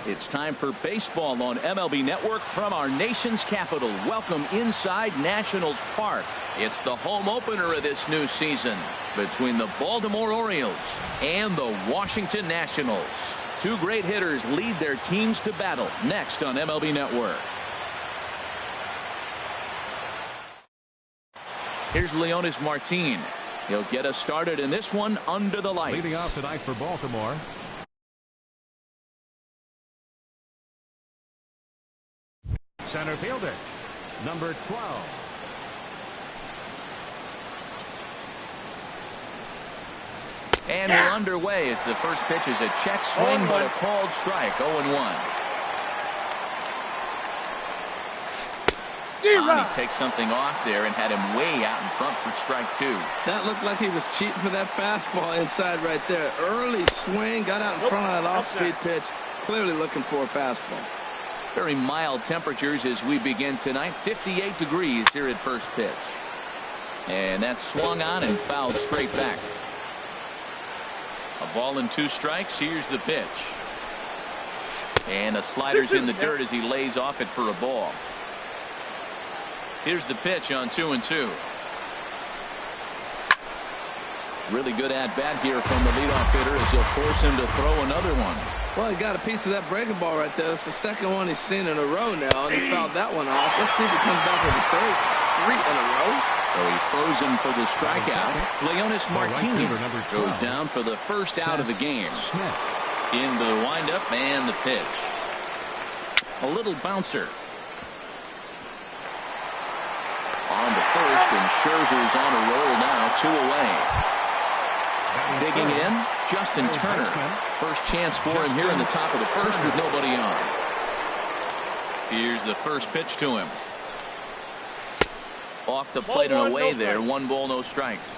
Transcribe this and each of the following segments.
It's time for baseball on MLB Network from our nation's capital. Welcome inside Nationals Park. It's the home opener of this new season between the Baltimore Orioles and the Washington Nationals. Two great hitters lead their teams to battle next on MLB Network. Here's Leonis Martin. He'll get us started in this one under the lights. Leading off tonight for Baltimore, center fielder, number 12. And we're underway as the first pitch is a check swing, but a called strike. 0-1. He takes something off there and had him way out in front for strike 2. That looked like he was cheating for that fastball inside right there. Early swing, got out in front of that off-speed pitch. Clearly looking for a fastball. Very mild temperatures as we begin tonight. 58 degrees here at first pitch. And that swung on and fouled straight back. A ball and 2 strikes. Here's the pitch. And a slider's in the dirt as he lays off it for a ball. Here's the pitch on 2-2. Really good at-bat here from the leadoff hitter as he'll force him to throw another one. Well, he got a piece of that breaking ball right there. That's the second one he's seen in a row now, and he fouled that one off. Let's see if he comes back with the third. 3 in a row. So he throws him for the strikeout. Leonis Martin goes down for the first out of the game. Into the windup and the pitch. A little bouncer. On to first, and Scherzer's on a roll now, 2 away. Digging in, Justin Turner. First chance for him here in the top of the first with nobody on. Here's the first pitch to him. Off the plate and away there. 1 ball, no strikes.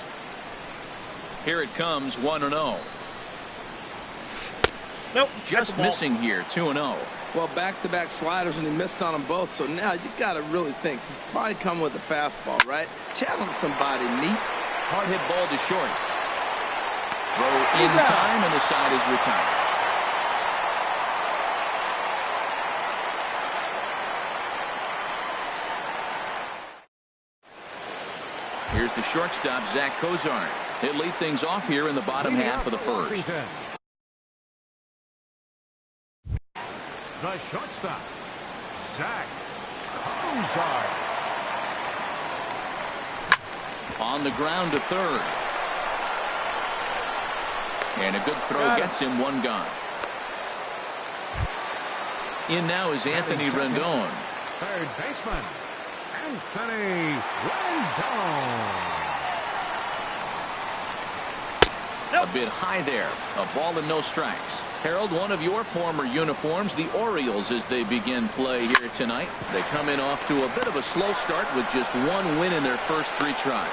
Here it comes, 1-0. Nope. Just missing here, 2-0. Well, back-to-back sliders, and he missed on them both. So now you got to really think. He's probably coming with a fastball, right? Challenge somebody neat. Hard hit ball to short. Throw in time, and the side is retired. Here's the shortstop, Zach Cozart. He'll lead things off here in the bottom half of the first. The shortstop, Zach Cozart. On the ground to third. And a good throw gets him 1 gone. In now is Anthony Rendon. Third baseman, Anthony Rendon. A bit high there. A ball and no strikes. Harold, one of your former uniforms, the Orioles, as they begin play here tonight. They come in off to a bit of a slow start with just 1 win in their first 3 tries.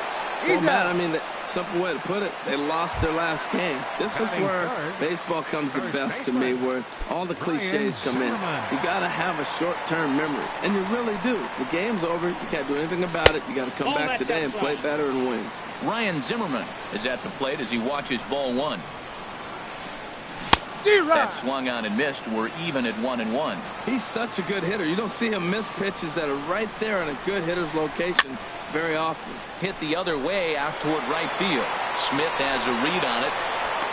Well, Matt, I mean, the simple way to put it, they lost their last game. This is where baseball comes the best to me, where all the cliches come in. You got to have a short-term memory, and you really do. The game's over. You can't do anything about it. You got to come back today and play better and win. Ryan Zimmerman is at the plate as he watches ball 1. That swung on and missed. We're even at 1-1. He's such a good hitter. You don't see him miss pitches that are right there in a good hitter's location very often. Hit the other way out toward right field. Smith has a read on it.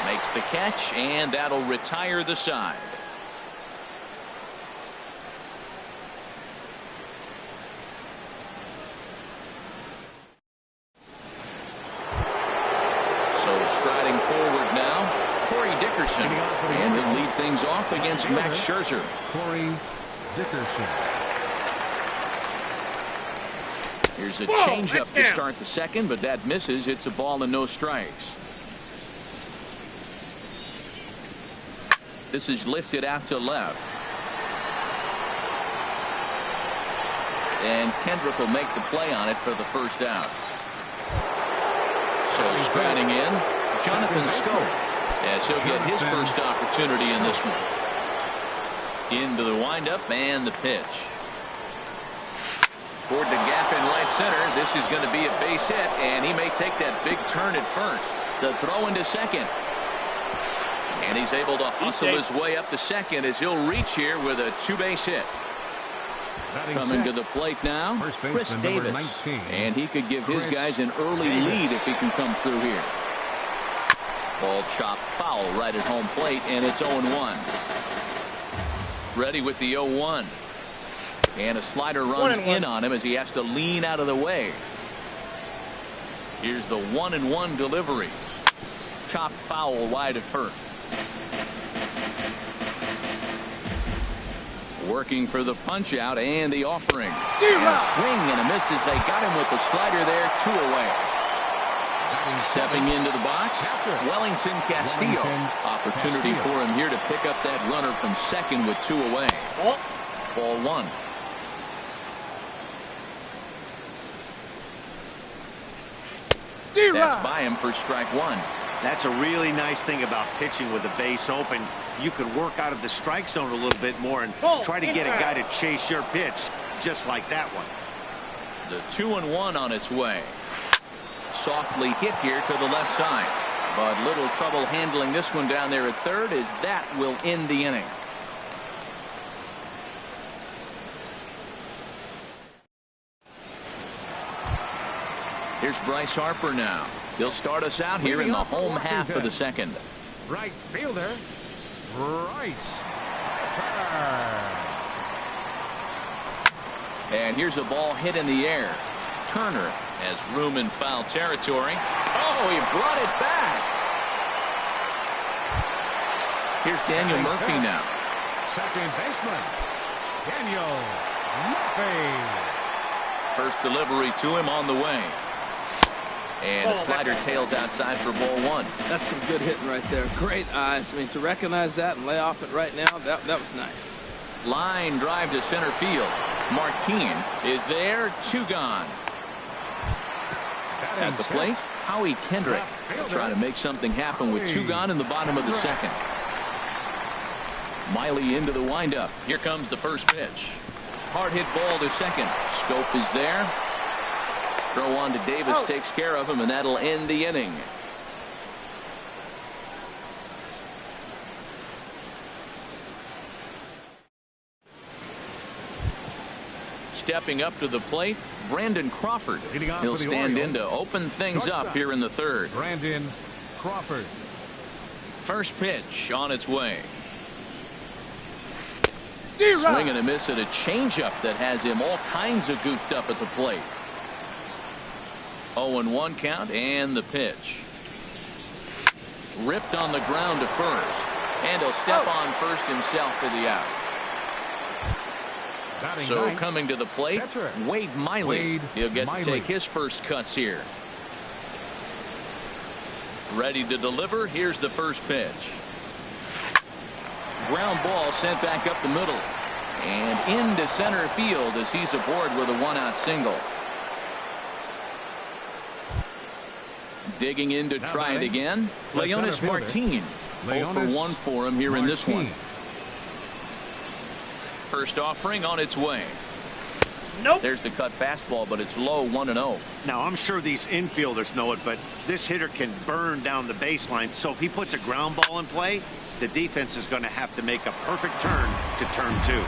Makes the catch, and that'll retire the side. So striding forward now, Corey Dickerson, and he'll lead things off against Max Scherzer. Corey Dickerson. Here's a changeup to start the second, but that misses. It's a ball and no strikes. This is lifted out to left. And Kendrick will make the play on it for the first out. So striding in, Jonathan Scope, as he'll get his first opportunity in this one. Into the windup and the pitch. Toward the gap in right center. This is going to be a base hit, and he may take that big turn at first. The throw into second. And he's able to hustle his way up to second as he'll reach here with a two-base hit. Coming to the plate now, Chris Davis. 19. And he could give his guys an early lead if he can come through here. Ball chopped foul right at home plate, and it's 0-1. Ready with the 0-1. And a slider runs in on him as he has to lean out of the way. Here's the 1-1 delivery. Chopped foul wide at first. Working for the punch out and the offering. And a swing and a miss as they got him with the slider there, 2 away. Stepping into the box, Wellington Castillo. Opportunity for him here to pick up that runner from second with 2 away. Ball 1. That's by him for strike 1. That's a really nice thing about pitching with the base open. You could work out of the strike zone a little bit more and try to get a guy to chase your pitch just like that one. The 2-1 on its way. Softly hit here to the left side. But little trouble handling this one down there at third as that will end the inning. Here's Bryce Harper now. He'll start us out here in the home half of the second. Right fielder, Bryce. And here's a ball hit in the air. Turner has room in foul territory. Oh, he brought it back. Here's Daniel Murphy now. Second baseman, Daniel Murphy. First delivery to him on the way. And a slider tails outside for ball 1. That's some good hitting right there. Great eyes. I mean, to recognize that and lay off it right now, that was nice. Line drive to center field. Martin is there. 2 gone. At the plate, Howie Kendrick will try to make something happen with 2 gone in the bottom of the second. Miley into the windup. Here comes the first pitch. Hard hit ball to second. Scope is there. Throw on to Davis takes care of him, and that'll end the inning. Stepping up to the plate, Brandon Crawford. He'll stand in to open things up here in the third. Brandon Crawford. First pitch on its way. Swing and a miss at a changeup that has him all kinds of goofed up at the plate. 0-1 count and the pitch. Ripped on the ground to first. And he'll step on first himself for the out. So coming to the plate, Wade Miley. He'll get to take his first cuts here. Ready to deliver. Here's the first pitch. Ground ball sent back up the middle. And into center field as he's aboard with a 1-out single. Digging in to try it again. Leonis Martin. 0 for 1 for him here in this one. First offering on its way. Nope. There's the cut fastball, but it's low, 1-0. Now, I'm sure these infielders know it, but this hitter can burn down the baseline. So if he puts a ground ball in play, the defense is going to have to make a perfect turn to turn 2.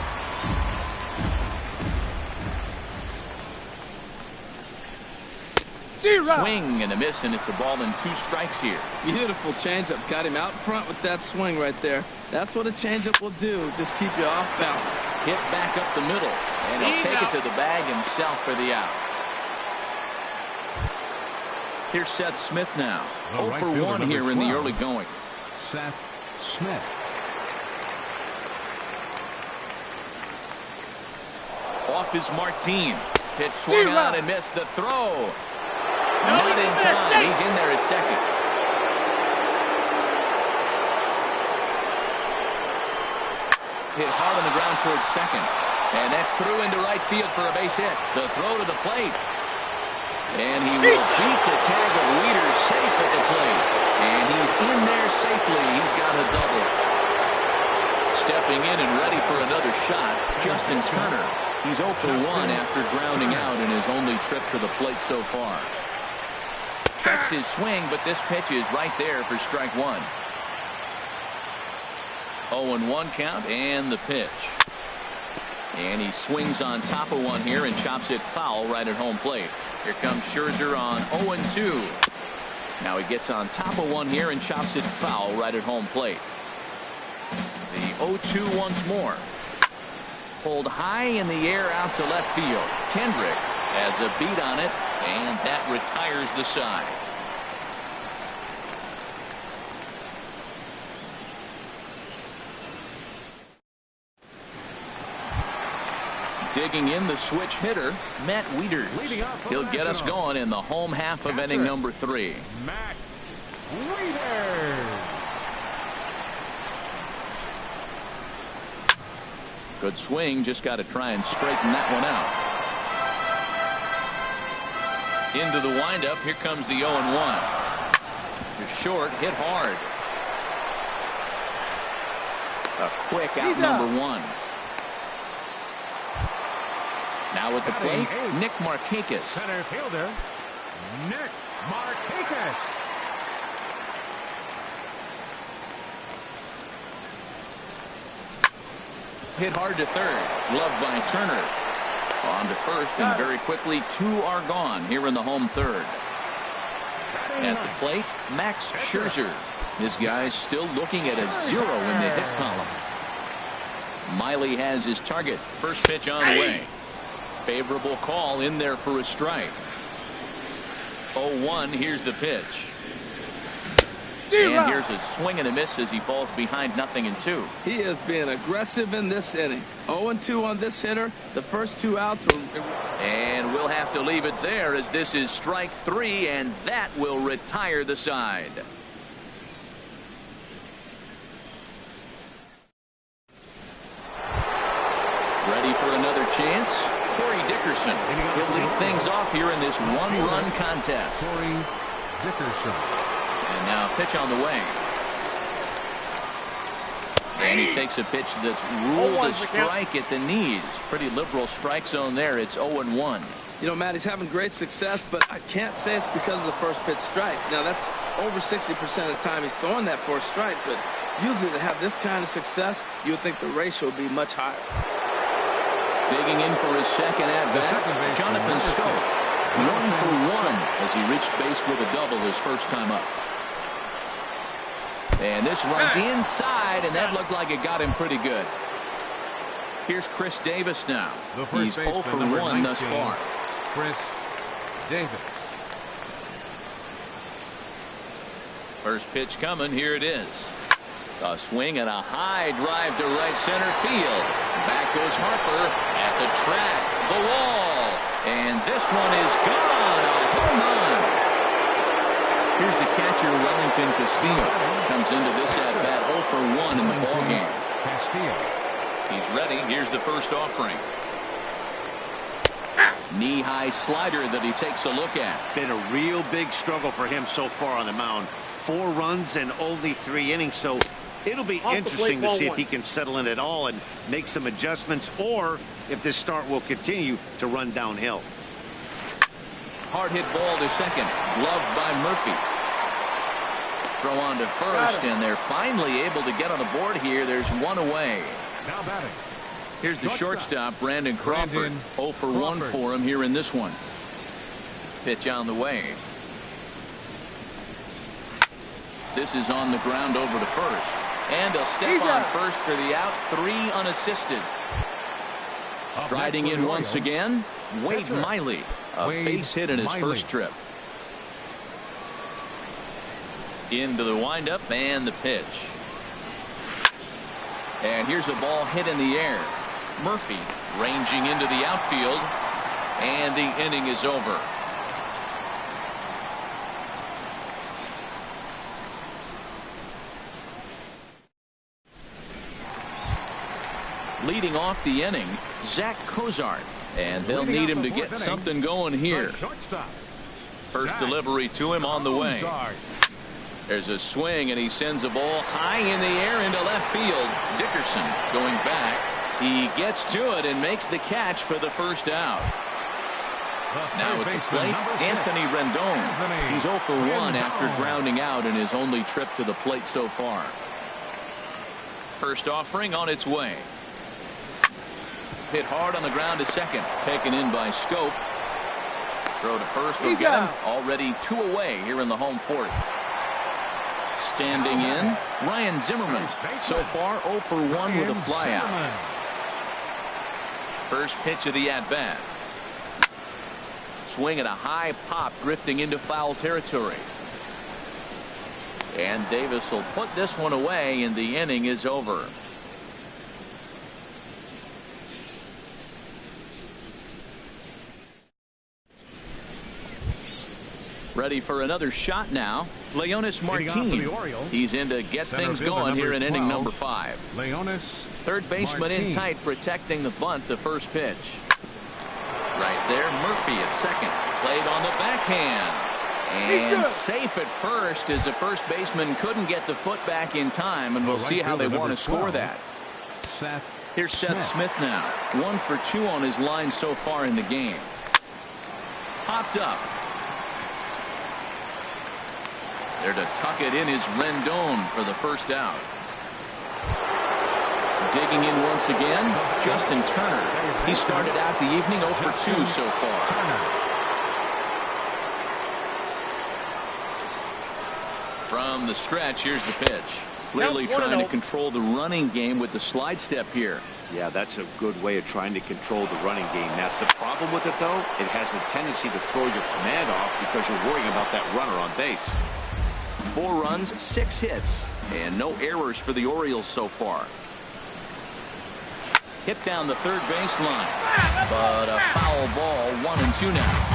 Swing and a miss, and it's a ball and 2 strikes here. Beautiful changeup. Got him out front with that swing right there. That's what a changeup will do. Just keep you off balance. Hit back up the middle, and he'll take it to the bag himself for the out. Here's Seth Smith now. 0 for 1 here in the early going. Seth Smith. Off is Martin. Pitch swung out and missed the throw. Not in time. He's in there at second. Hit hard on the ground towards second. And that's through into right field for a base hit. The throw to the plate. And he will beat the tag of Wieters safe at the plate. And he's in there safely. He's got a double. Stepping in and ready for another shot, Justin Turner. He's 0 for 1 after grounding out in his only trip to the plate so far. Checks his swing, but this pitch is right there for strike 1. 0-1 count and the pitch. And he swings on top of one here and chops it foul right at home plate. Here comes Scherzer on 0-2. Now he gets on top of one here and chops it foul right at home plate. The 0-2 once more. Pulled high in the air out to left field. Kendrick has a beat on it, and that retires the side. Digging in the switch hitter, Matt Wieters. He'll get us going in the home half of inning number 3. Matt Wieters. Good swing, just got to try and straighten that one out. Into the windup, here comes the 0-1. The short, hit hard. A quick out number 1. Now at the plate, Nick Markakis. Center fielder, Nick Markakis. Hit hard to third. Gloved by Turner. On to first, and very quickly 2 are gone here in the home third. At the plate, Max Scherzer. This guy's still looking at a 0 in the hit column. Miley has his target. First pitch on the way. Favorable call in there for a strike. 0-1. Here's the pitch. And here's a swing and a miss as he falls behind 0-2. He is being aggressive in this inning. 0-2 on this hitter. The first 2 outs were... And we'll have to leave it there as this is strike 3, and that will retire the side. Ready for another chance? Corey Dickerson. He'll lead things off here in this 1-run contest. Corey Dickerson. And now pitch on the way. And he takes a pitch that's ruled a strike at the knees. Pretty liberal strike zone there. It's 0-1. You know, Matt, he's having great success, but I can't say it's because of the first pitch strike. Now, that's over 60% of the time he's throwing that for a strike, but usually to have this kind of success, you would think the ratio would be much higher. Digging in for his second at-bat, Jonathan Stowe. 1 for 1 as he reached base with a double his first time up. And this runs inside, and that looked like it got him pretty good. Here's Chris Davis now. He's 0 for 1 thus far. Chris Davis. First pitch coming. Here it is. A swing and a high drive to right center field. Back goes Harper at the track, the wall, and this one is gone. A home run. Here's the catcher, Wellington Castillo. Comes into this at bat 0 for 1 in the ballgame. Castillo. He's ready. Here's the first offering. Knee-high slider that he takes a look at. Been a real big struggle for him so far on the mound. 4 runs and only 3 innings, so it'll be interesting to see if he can settle in at all and make some adjustments, or if this start will continue to run downhill. Hard hit ball to second. Gloved by Murphy. Throw on to first, and they're finally able to get on the board here. There's 1 away. Now batting. Here's the shortstop, Brandon Crawford. 0 for 1 for him here in this one. Pitch on the way. This is on the ground over to first. And a step on first for the out. 3 unassisted. Striding in once again, Wade Miley. A base hit in his first trip. Into the windup and the pitch. And here's a ball hit in the air. Murphy ranging into the outfield. And the inning is over. Leading off the inning, Zach Cozart. And they'll need him to get something going here. First delivery to him on the way. There's a swing, and he sends a ball high in the air into left field. Dickerson going back. He gets to it and makes the catch for the first out. Now at the plate, Anthony Rendon. He's 0 for 1 after grounding out in his only trip to the plate so far. First offering on its way. Hit hard on the ground to second. Taken in by Scope. Throw to first will get him. Already 2 away here in the home fourth. Standing in, Ryan Zimmerman. So far 0 for 1 with a flyout. First pitch of the at-bat. Swing at a high pop, drifting into foul territory. And Davis will put this one away, and the inning is over. Ready for another shot now. Leonis Martin. He's in to get things going here in inning number 5. Leonis. Third baseman in tight, protecting the bunt, the first pitch. Right there, Murphy at second. Played on the backhand. And safe at first, as the first baseman couldn't get the foot back in time, and we'll see how they want to score that. Here's Seth Smith now. 1 for 2 on his line so far in the game. Popped up. There to tuck it in is Rendon for the first out. Digging in once again, Justin Turner. He started out the evening 0 for 2 so far. From the stretch, here's the pitch. Clearly trying to control the running game with the slide step here. Yeah, that's a good way of trying to control the running game. Now, the problem with it, though, it has a tendency to throw your command off because you're worrying about that runner on base. 4 runs, 6 hits, and no errors for the Orioles so far. Hit down the third baseline, but a foul ball, 1-2 now.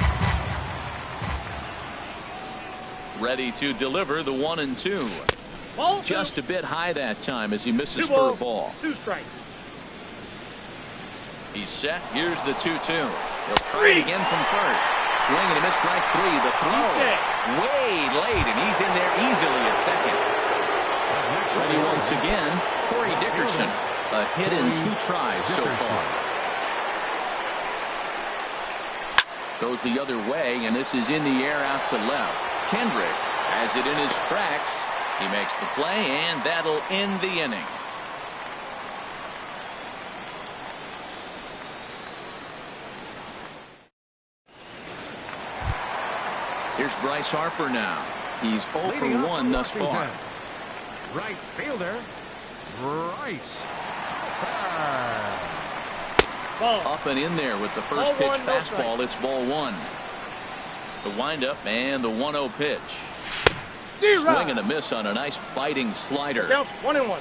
Ready to deliver the 1-2. Just a bit high that time as he misses for a ball. 2 strikes. He's set. Here's the 2-2. He'll try it again from first. Swing and a miss, strike 3. The throw way late, and he's in there easily at second. Ready once again, Corey Dickerson. A hit in 2 tries so far. Goes the other way, and this is in the air out to left. Kendrick has it in his tracks. He makes the play, and that'll end the inning. Here's Bryce Harper now. He's 0 for 1 thus far. Right fielder, Bryce. Up and in there with the first pitch fastball. It's ball 1. The windup and the 1-0 pitch. Swing and a miss on a nice biting slider. Counts 1-1.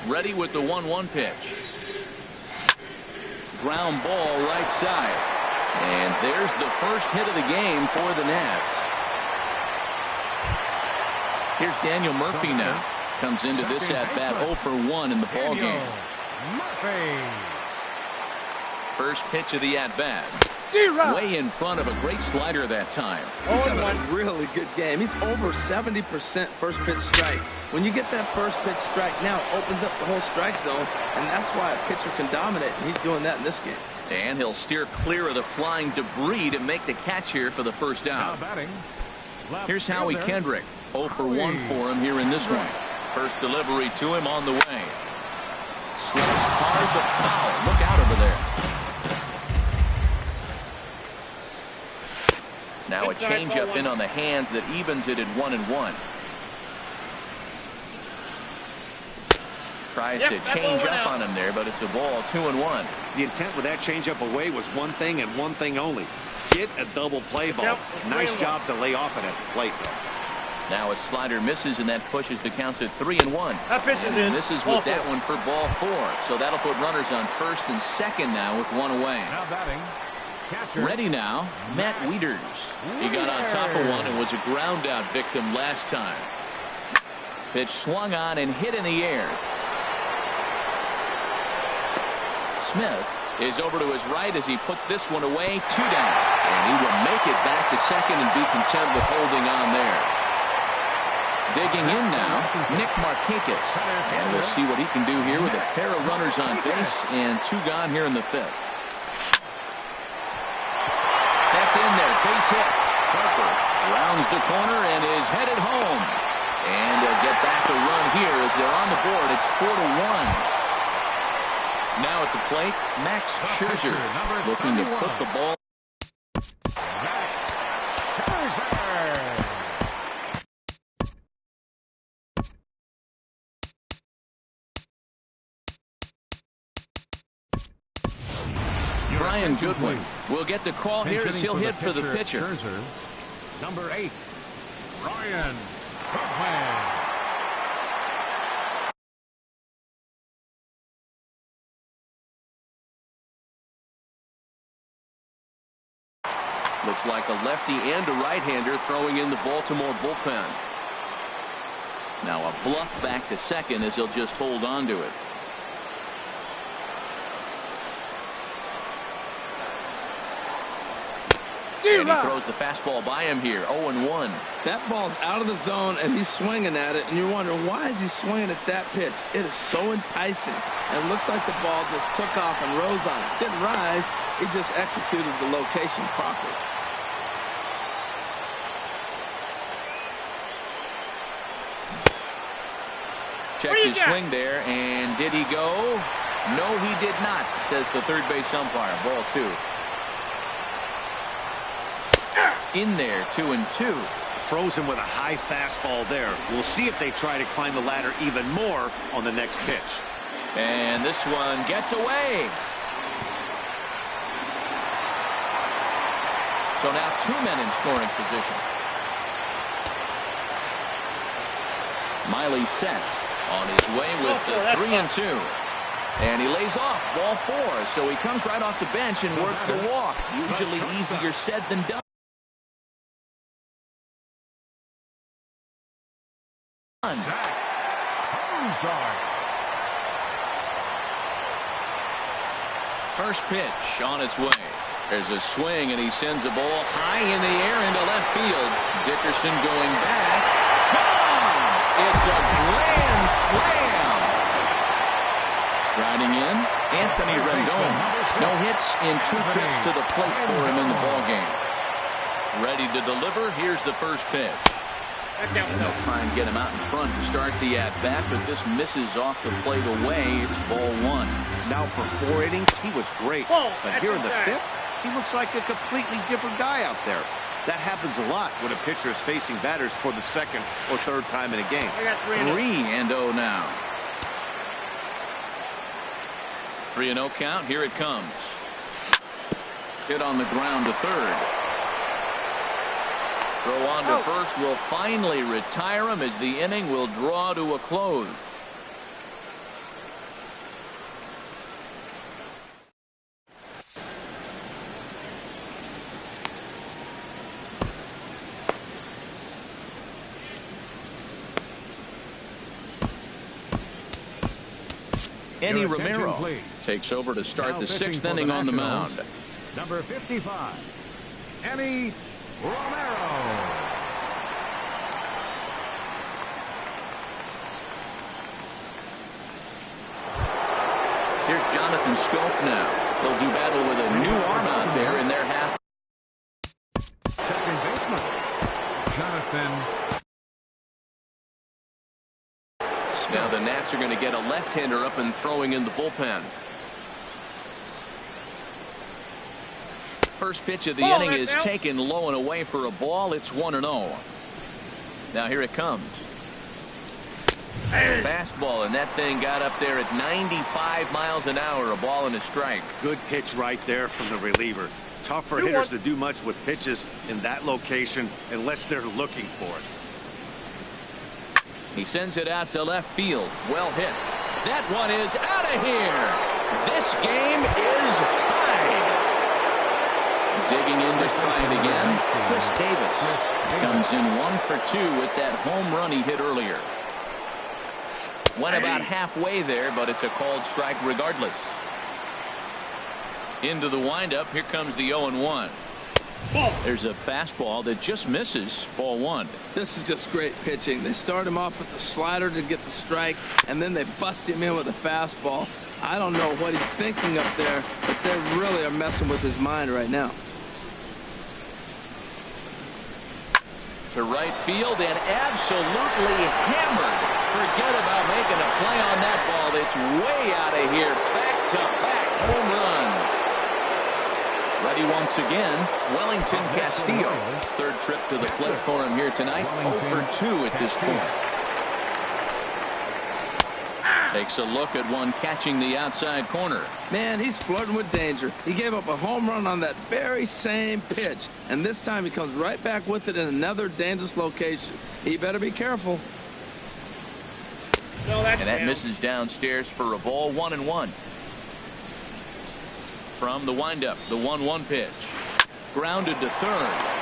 Ready with the 1-1 pitch. Ground ball right side. And there's the first hit of the game for the Nats. Here's Daniel Murphy now. Comes into this at-bat 0 for 1 in the ball game. First pitch of the at-bat. Way in front of a great slider that time. He's having a really good game. He's over 70% first pitch strike. When you get that first pitch strike, now it opens up the whole strike zone, and that's why a pitcher can dominate, and he's doing that in this game. And he'll steer clear of the flying debris to make the catch here for the first out. Here's Howie Kendrick. 0 for 1 for him here in this one. First delivery to him on the way. Sliced hard but foul. Look out over there. Now a changeup in on the hands that evens it at 1-1. Tries to change up on him there, but it's a ball, 2-1. The intent with that changeup away was one thing and one thing only. Get a double play ball. Nice job to lay off it at the plate, though. Now a slider misses, and that pushes the count to 3-1. That pitch is in. This is with that one for ball 4. So that'll put runners on first and second now with 1 away. Now batting. Catcher. Ready now, Matt Wieters. He got on top of one and was a ground out victim last time. Pitch swung on and hit in the air. Smith is over to his right as he puts this one away, 2 down. And he will make it back to second and be content with holding on there. Digging in now, Nick Markakis. And we'll see what he can do here with a pair of runners on base and 2 gone here in the 5th. That's in there, base hit. Harper rounds the corner and is headed home. And they'll get back a run here as they're on the board. It's 4-1. Now at the plate, Max Scherzer looking to put the ball. Brian Goodwin will get the call here as he'll hit for the pitcher. Scherzer, number 8, Brian Goodwin. Looks like a lefty and a right-hander throwing in the Baltimore bullpen. Now a bluff back to second as he'll just hold on to it. And he throws the fastball by him here. 0-1. That ball's out of the zone, and he's swinging at it, and you're wondering, why is he swinging at that pitch? It is so enticing. And it looks like the ball just took off and rose on it. Didn't rise. He just executed the location properly. Checked his swing there, and did he go? No, he did not, says the third base umpire. Ball 2. In there, 2-2. Frozen with a high fastball there. We'll see if they try to climb the ladder even more on the next pitch. And this one gets away. So now 2 men in scoring position. Miley sets on his way with the 3-2. And he lays off ball 4. So he comes right off the bench and works the walk. Usually easier said than done. First pitch on its way. There's a swing, and he sends a ball high in the air into left field. Dickerson going back. Gone! It's a grand slam. Striding in, Anthony Rendon. No hits in 2 trips to the plate for him in the ballgame. Ready to deliver. Here's the first pitch. And they'll try and get him out in front to start the at-bat, but this misses off the plate away. It's ball 1. Now for 4 innings, he was great. But here in the 5th, he looks like a completely different guy out there. That happens a lot when a pitcher is facing batters for the 2nd or 3rd time in a game. 3-0 now. 3-0 count. Here it comes. Hit on the ground to third. Throw on to first will finally retire him as the inning will draw to a close. Eddie Romero takes over to start the 6th inning on the mound. Number 55, Eddie Romero. Here's Jonathan Scope now. They'll do battle with a new arm out there in their half. Second baseman, Jonathan. Now the Nats are going to get a left-hander up and throwing in the bullpen. First pitch of the inning is taken low and away for a ball. It's 1-0. Now here it comes. Fastball, and that thing got up there at 95 miles an hour. A ball and a strike. Good pitch right there from the reliever. Tough for hitters to do much with pitches in that location unless they're looking for it. He sends it out to left field. Well hit. That one is out of here. This game is tied. Digging in to try it again. Chris Davis comes in 1 for 2 with that home run he hit earlier. Went about halfway there, but it's a called strike regardless. Into the windup. Here comes the 0-1. There's a fastball that just misses. Ball 1. This is just great pitching. They start him off with the slider to get the strike, and then they bust him in with a fastball. I don't know what he's thinking up there, but they really are messing with his mind right now. to right field and absolutely hammered. Forget about making a play on that ball. It's way out of here. Back-to-back home runs. Ready once again, Wellington Castillo. Third trip to the plate for him here tonight. 0 for 2 at this point. Takes a look at one catching the outside corner. Man, he's flirting with danger. He gave up a home run on that very same pitch. And this time he comes right back with it in another dangerous location. He better be careful. No, and that misses downstairs for a ball. 1-1. From the windup, the 1-1 pitch. Grounded to third.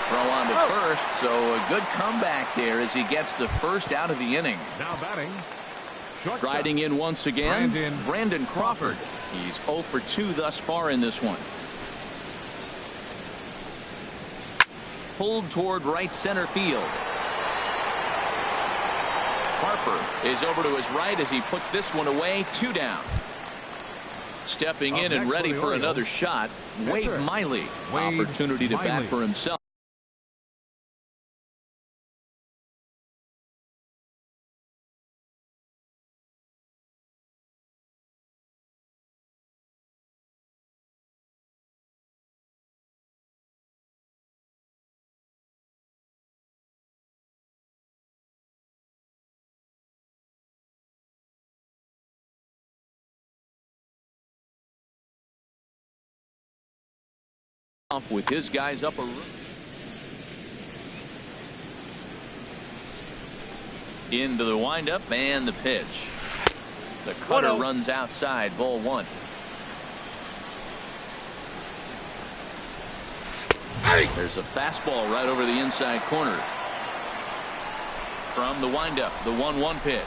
Throw on to first, so a good comeback there as he gets the first out of the inning. Now batting. Striding in once again, Brandon Crawford. He's 0 for 2 thus far in this one. Pulled toward right center field. Harper is over to his right as he puts this one away. 2 down. Stepping in and ready for another shot, Wade Miley. Opportunity to bat for himself. With his guys up a into the windup and the pitch. The cutter runs outside. Ball 1. There's a fastball right over the inside corner. From the windup, the 1-1 pitch.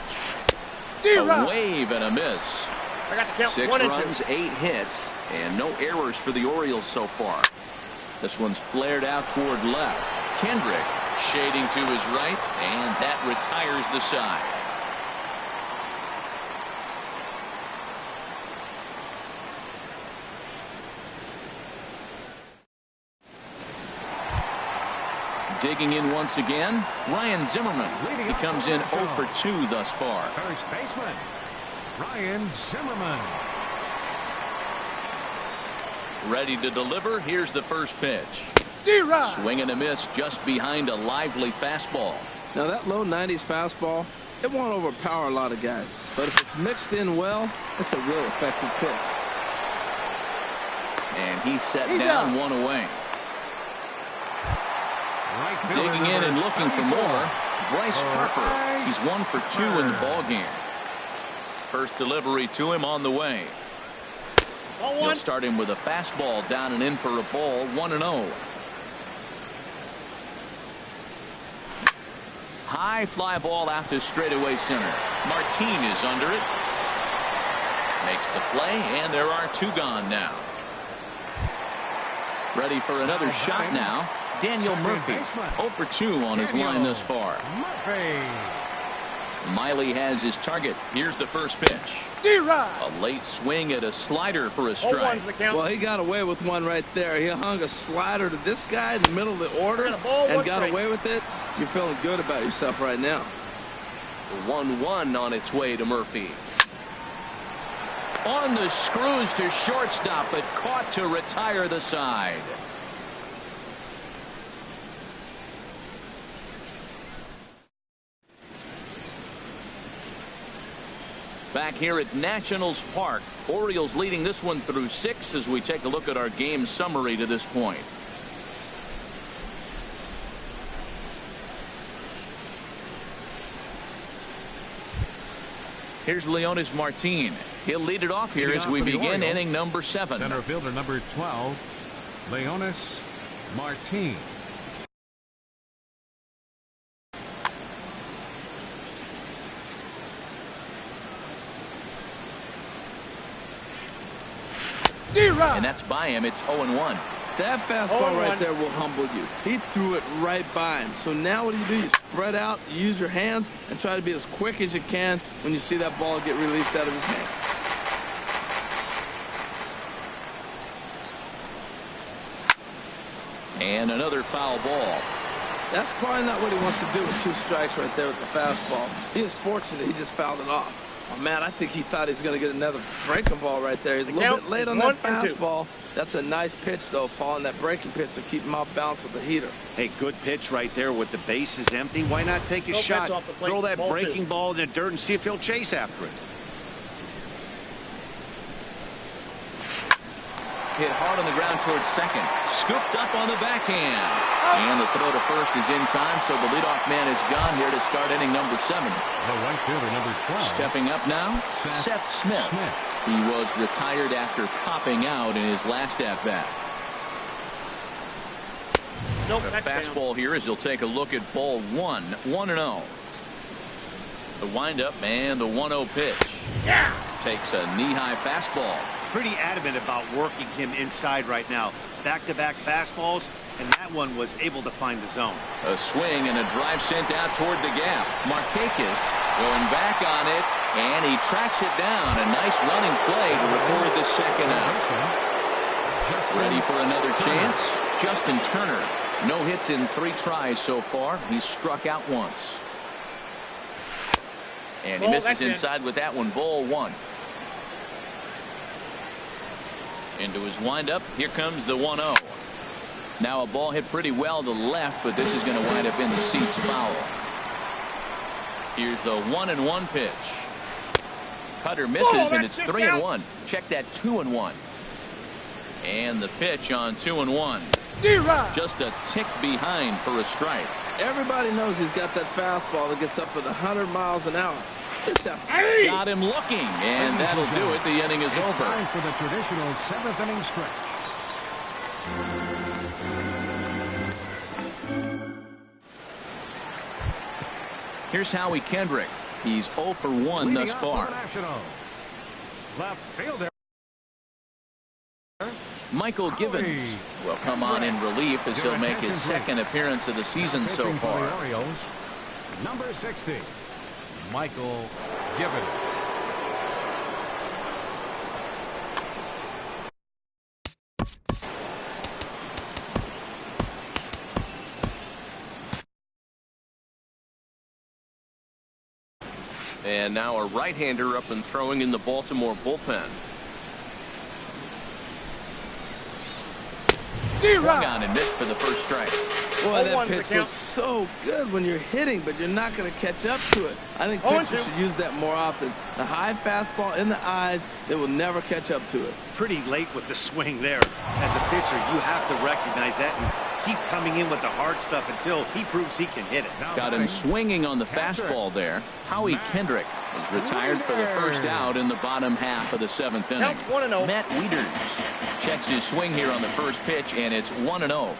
A wave and a miss. 6 runs, 8 hits, and no errors for the Orioles so far. This one's flared out toward left. Kendrick shading to his right, and that retires the side. Digging in once again, Ryan Zimmerman. He comes in 0 for 2 thus far. First baseman, Ryan Zimmerman. Ready to deliver. Here's the first pitch. Swing and a miss just behind a lively fastball. Now that low 90s fastball, it won't overpower a lot of guys. But if it's mixed in well, it's a real effective pitch. And he's set down out. 1 away. Digging in and looking for more, Bryce Harper. He's 1 for 2 in the ball game. First delivery to him on the way. He'll start him with a fastball down and in for a ball. 1-0. High fly ball out to straightaway center. Martin is under it. Makes the play, and there are 2 gone now. Ready for another shot now. Daniel Murphy, 0 for 2 on his line thus far. Miley has his target. Here's the first pitch. A late swing at a slider for a strike. Well, he got away with one right there. He hung a slider to this guy in the middle of the order and got away with it. You're feeling good about yourself right now. 1-1 on its way to Murphy. On the screws to shortstop, but caught to retire the side. Back here at Nationals Park, Orioles leading this one through 6 as we take a look at our game summary to this point. Here's Leonis Martin. He'll lead it off here as we begin inning number 7. Center fielder number 12, Leonis Martin. And that's by him. It's 0-1. That fastball right there will humble you. He threw it right by him. So now what do? You spread out, you use your hands, and try to be as quick as you can when you see that ball get released out of his hand. And another foul ball. That's probably not what he wants to do with 2 strikes right there with the fastball. He is fortunate he just fouled it off. Oh, man, I think he thought he was going to get another breaking ball right there. He's a little bit late on that fastball. That's a nice pitch, though, following that breaking pitch to keep him off balance with the heater. Hey, good pitch right there with the bases empty. Why not take a shot, throw that breaking ball in the dirt and see if he'll chase after it. Hit hard on the ground towards second. Scooped up on the backhand. And the throw to first is in time, so the leadoff man is gone here to start inning number 7. The right fielder, number 12. Stepping up now, Seth Smith. He was retired after popping out in his last at-bat. The fastball here as he'll take a look at ball 1, 1-0. The windup and the 1-0 pitch. Takes a knee-high fastball. Pretty adamant about working him inside right now. Back-to-back fastballs, and that one was able to find the zone. A swing and a drive sent out toward the gap. Markakis going back on it, and he tracks it down. A nice running play to record the second out. Ready for another chance? Justin Turner. No hits in 3 tries so far. He's struck out once. And he misses inside with that one. Ball 1. Into his windup. Here comes the 1-0. Now a ball hit pretty well to left, but this is going to wind up in the seats foul. Here's the 1-1 pitch. Cutter misses, and it's 3-1. Check that 2-1. And the pitch on 2-1. Just a tick behind for a strike. Everybody knows he's got that fastball that gets up at 100 miles an hour. Got him looking, and that'll do it. The inning is over. Time for the traditional 7th inning stretch. Here's Howie Kendrick. He's 0 for 1 thus far. Left fielder Michael Givens will come on in relief as he'll make his 2nd appearance of the season so far. Number 60, Michael Givens. And now a right-hander up and throwing in the Baltimore bullpen. Swung on and missed for the first strike. Boy, that pitch looks so good when you're hitting, but you're not going to catch up to it. I think pitchers should use that more often. The high fastball in the eyes, they will never catch up to it. Pretty late with the swing there. As a pitcher, you have to recognize that and keep coming in with the hard stuff until he proves he can hit it. Got him swinging on the fastball there. Howie Kendrick is retired for the first out in the bottom half of the 7th inning. Matt Wieters checks his swing here on the first pitch, and it's 1-0.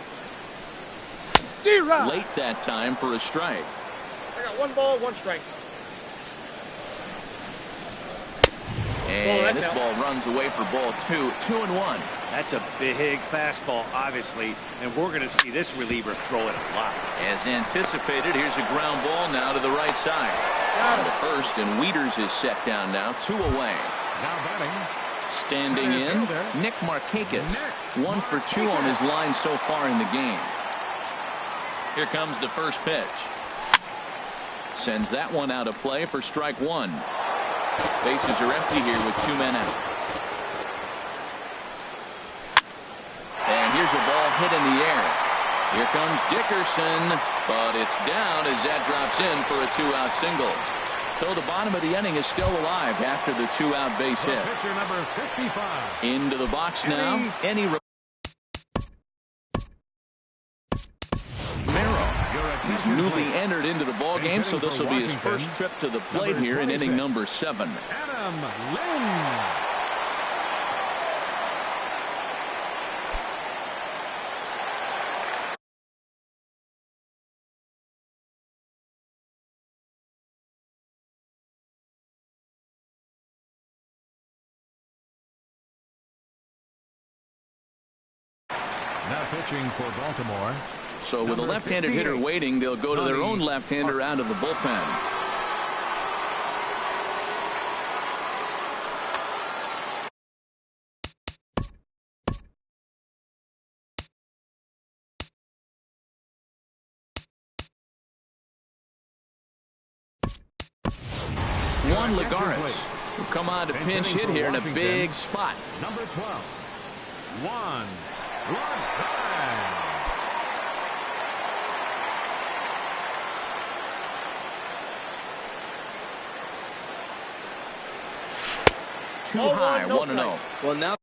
Late that time for a strike. I got 1 ball, 1 strike. And this ball runs away for ball 2. 2-1. That's a big fastball, obviously, and we're going to see this reliever throw it a lot. As anticipated, here's a ground ball now to the right side. On the first, and Wieters is set down now. 2 away. Now batting. Standing in, Nick Markakis. 1 for 2 on his line so far in the game. Here comes the first pitch. Sends that one out of play for strike 1. Bases are empty here with 2 men out. And here's a ball hit in the air. Here comes Dickerson, but it's down as that drops in for a 2-out single. So the bottom of the inning is still alive after the 2-out base hit. Pitcher number 55. Into the box now. He's newly entered into the ball game, so this will be his first trip to the plate here in inning number 7. Adam Lynn. Now pitching for Baltimore. So with a left-handed hitter waiting, they'll go to their own left-hander out of the bullpen. Juan Lagares will come on to pinch hit here in a big spot. Number 12, Juan Lagares. Too high, 1-0. Well, now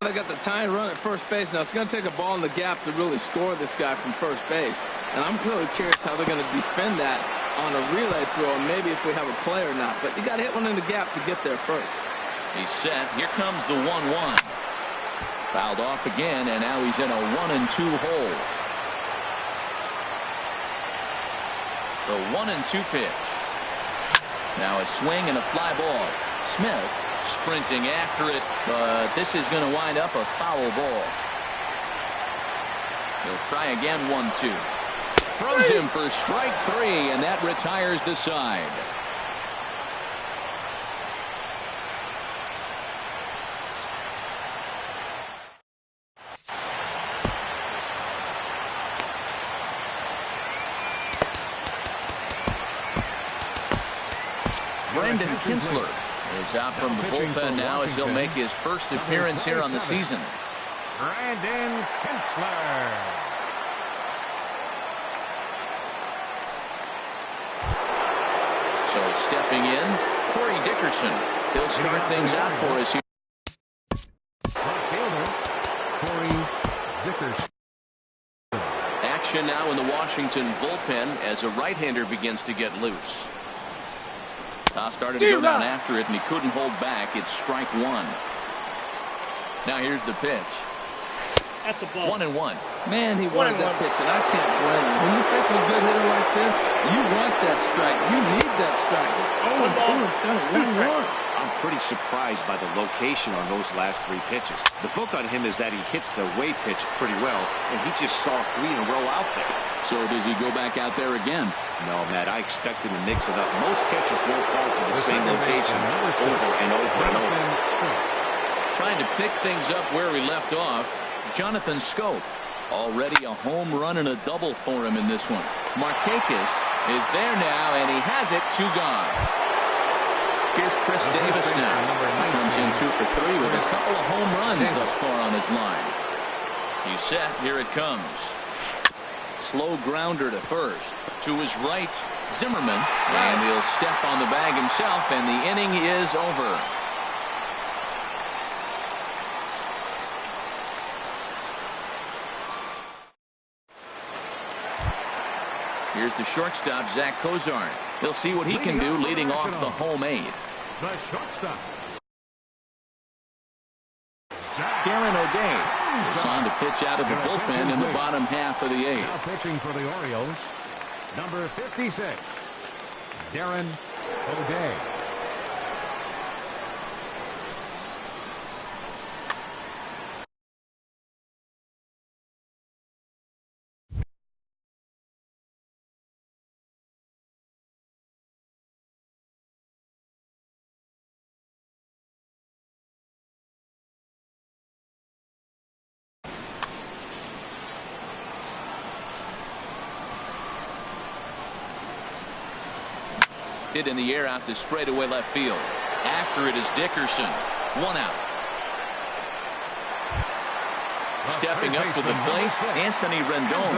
they got the tying run at first base. Now it's going to take a ball in the gap to really score this guy from first base. And I'm really curious how they're going to defend that on a relay throw, and maybe if we have a play or not. But you got to hit one in the gap to get there first. He's set. Here comes the 1-1. Fouled off again, and now he's in a 1-2 hole. The 1-2 pitch. Now a swing and a fly ball. Smith sprinting after it, but this is going to wind up a foul ball. He'll try again, 1-2. Throws him for strike 3, and that retires the side. Brandon Kinsler is out from the bullpen now as he'll make his first appearance here on the season. Brandon Kinsler. So stepping in, Corey Dickerson. He'll start things out for us here. Left fielder, Corey Dickerson. Action now in the Washington bullpen as a right-hander begins to get loose. Started to go down after it, and he couldn't hold back. It's strike 1. Now here's the pitch. That's a ball. 1-1. Man, he wanted that pitch, and I can't blame him. When you're facing a good hitter like this, you want that strike. You need that strike. It's 0-2 instead of 1-1. I'm pretty surprised by the location on those last 3 pitches. The book on him is that he hits the way pitch pretty well, and he just saw 3 in a row out there. So does he go back out there again? No, Matt, I expect him to mix it up. Most catchers won't fall to the same location over and over and over. Trying to pick things up where we left off, Jonathan Scope. Already a home run and a double for him in this one. Markakis is there now, and he has it. 2 gone. Here's Chris Davis now. He comes in 2 for 3 with a couple of home runs thus far on his line. He's set. Here it comes. Slow grounder to first. To his right, Zimmerman. And he'll step on the bag himself, and the inning is over. Here's the shortstop, Zach Cozart. He'll see what he can do leading off the home 8. The shortstop, Karen O'Day is on to pitch out of the bullpen in the bottom half of the 8th. Now pitching for the Orioles, number 56, Darren O'Day. Hit in the air out to straightaway left field. After it is Dickerson. 1 out. Stepping up to the plate, Anthony Rendon.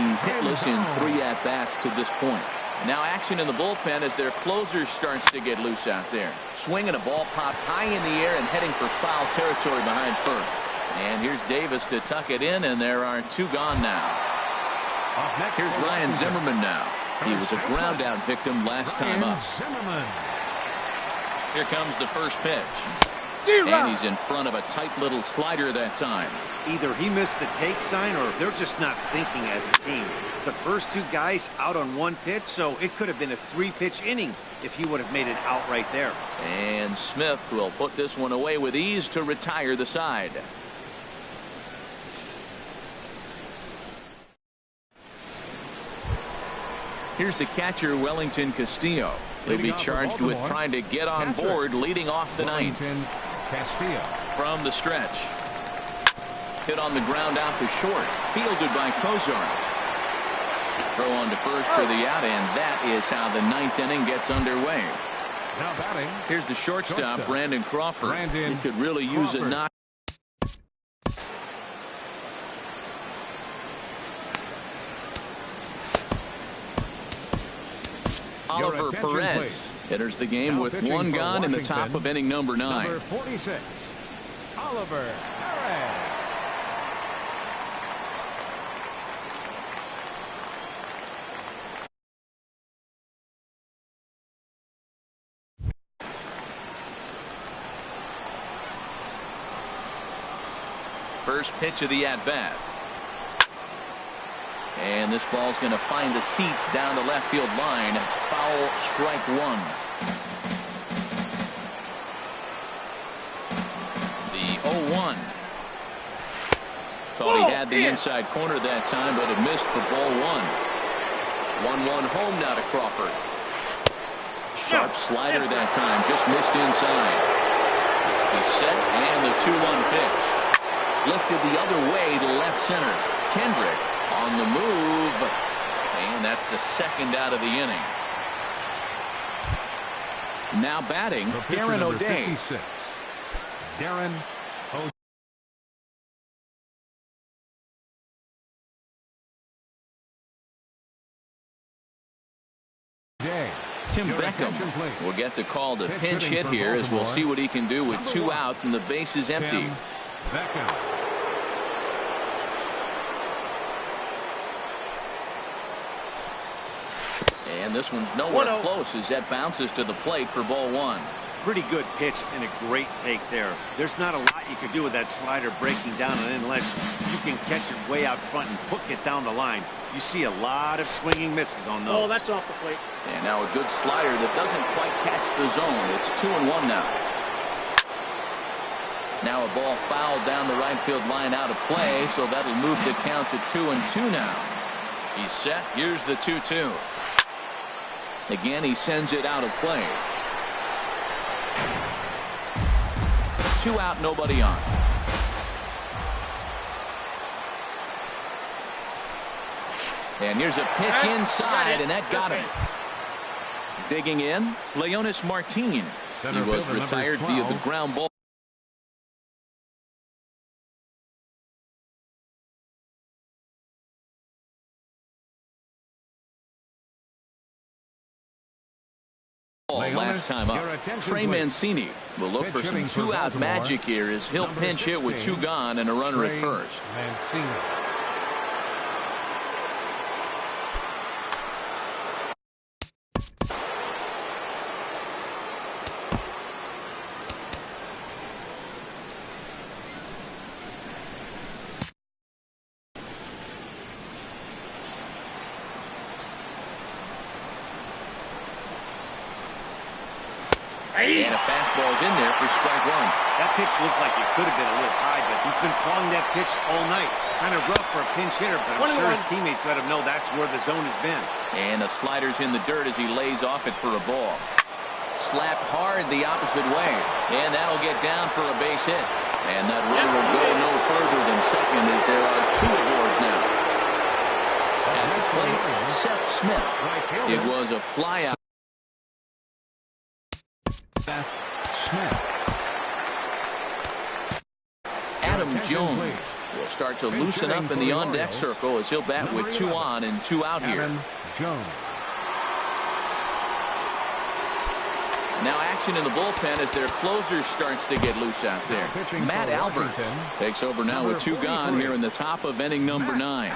He's hitless in 3 at-bats to this point. Now action in the bullpen as their closer starts to get loose out there. Swinging a ball popped high in the air and heading for foul territory behind first. And here's Davis to tuck it in, and there are 2 gone now. Here's Ryan Zimmerman now. He was a ground out victim last time up. Here comes the first pitch. And he's in front of a tight little slider that time. Either he missed the take sign or they're just not thinking as a team. The first 2 guys out on 1 pitch, so it could have been a 3-pitch inning if he would have made it out right there. And Smith will put this one away with ease to retire the side. Here's the catcher, Wellington Castillo. He'll be charged with trying to get on board leading off the 9th. From the stretch. Hit on the ground out to short. Fielded by Cozart. Throw on to first for the out, and that is how the ninth inning gets underway. Now batting. Here's the shortstop, Brandon Crawford. He could really use a knock. Oliver Perez please. enters the game Now with pitching one for gone in the top Washington, of inning number 9. Number 46, Oliver Perez. First pitch of the at-bat. And this ball's going to find the seats down the left field line. Foul, strike 1. The 0-1. Thought he had the inside corner that time, but it missed for ball 1. 1-1 home now to Crawford. Sharp slider that time, just missed inside. He's set, and the 2-1 pitch. Lifted the other way to left center. Kendrick on the move, and that's the second out of the inning. Now batting, Darren O'Day. 56, Darren O'Day. Tim Beckham will get the call to pinch hit here, as we'll see what he can do with 2 out and the base is empty. Tim Beckham. And this one's nowhere close as that bounces to the plate for ball 1. Pretty good pitch and a great take there. There's not a lot you can do with that slider breaking down, and unless you can catch it way out front and hook it down the line. You see a lot of swinging misses on those. Oh, that's off the plate. And now a good slider that doesn't quite catch the zone. It's 2-1 now. Now a ball fouled down the right field line out of play, so that'll move the count to 2-2 now. He's set. Here's the 2-2. Again, he sends it out of play. 2 out, nobody on. And here's a pitch inside, and that got him. Digging in, Leonis Martin. He was retired via the ground ball. Last time up. Trey Mancini will look for some 2-out magic here as he'll pinch hit with 2 gone and a runner at first. Mancini. And a fastball's in there for strike 1. That pitch looked like it could have been a little high, but he's been clawing that pitch all night. Kind of rough for a pinch hitter, but I'm sure his teammates let him know that's where the zone has been. And the slider's in the dirt as he lays off it for a ball. Slapped hard the opposite way, and that'll get down for a base hit. And that run will go no further than second as there are 2 aboard now. At the plate, Seth Smith. It was a fly out. Adam Jones will start to loosen up in the on-deck circle as he'll bat with 2 on and 2 out here. Jones. Now action in the bullpen as their closer starts to get loose out there. Matt Albert takes over now with 2 gone here in the top of inning number 9.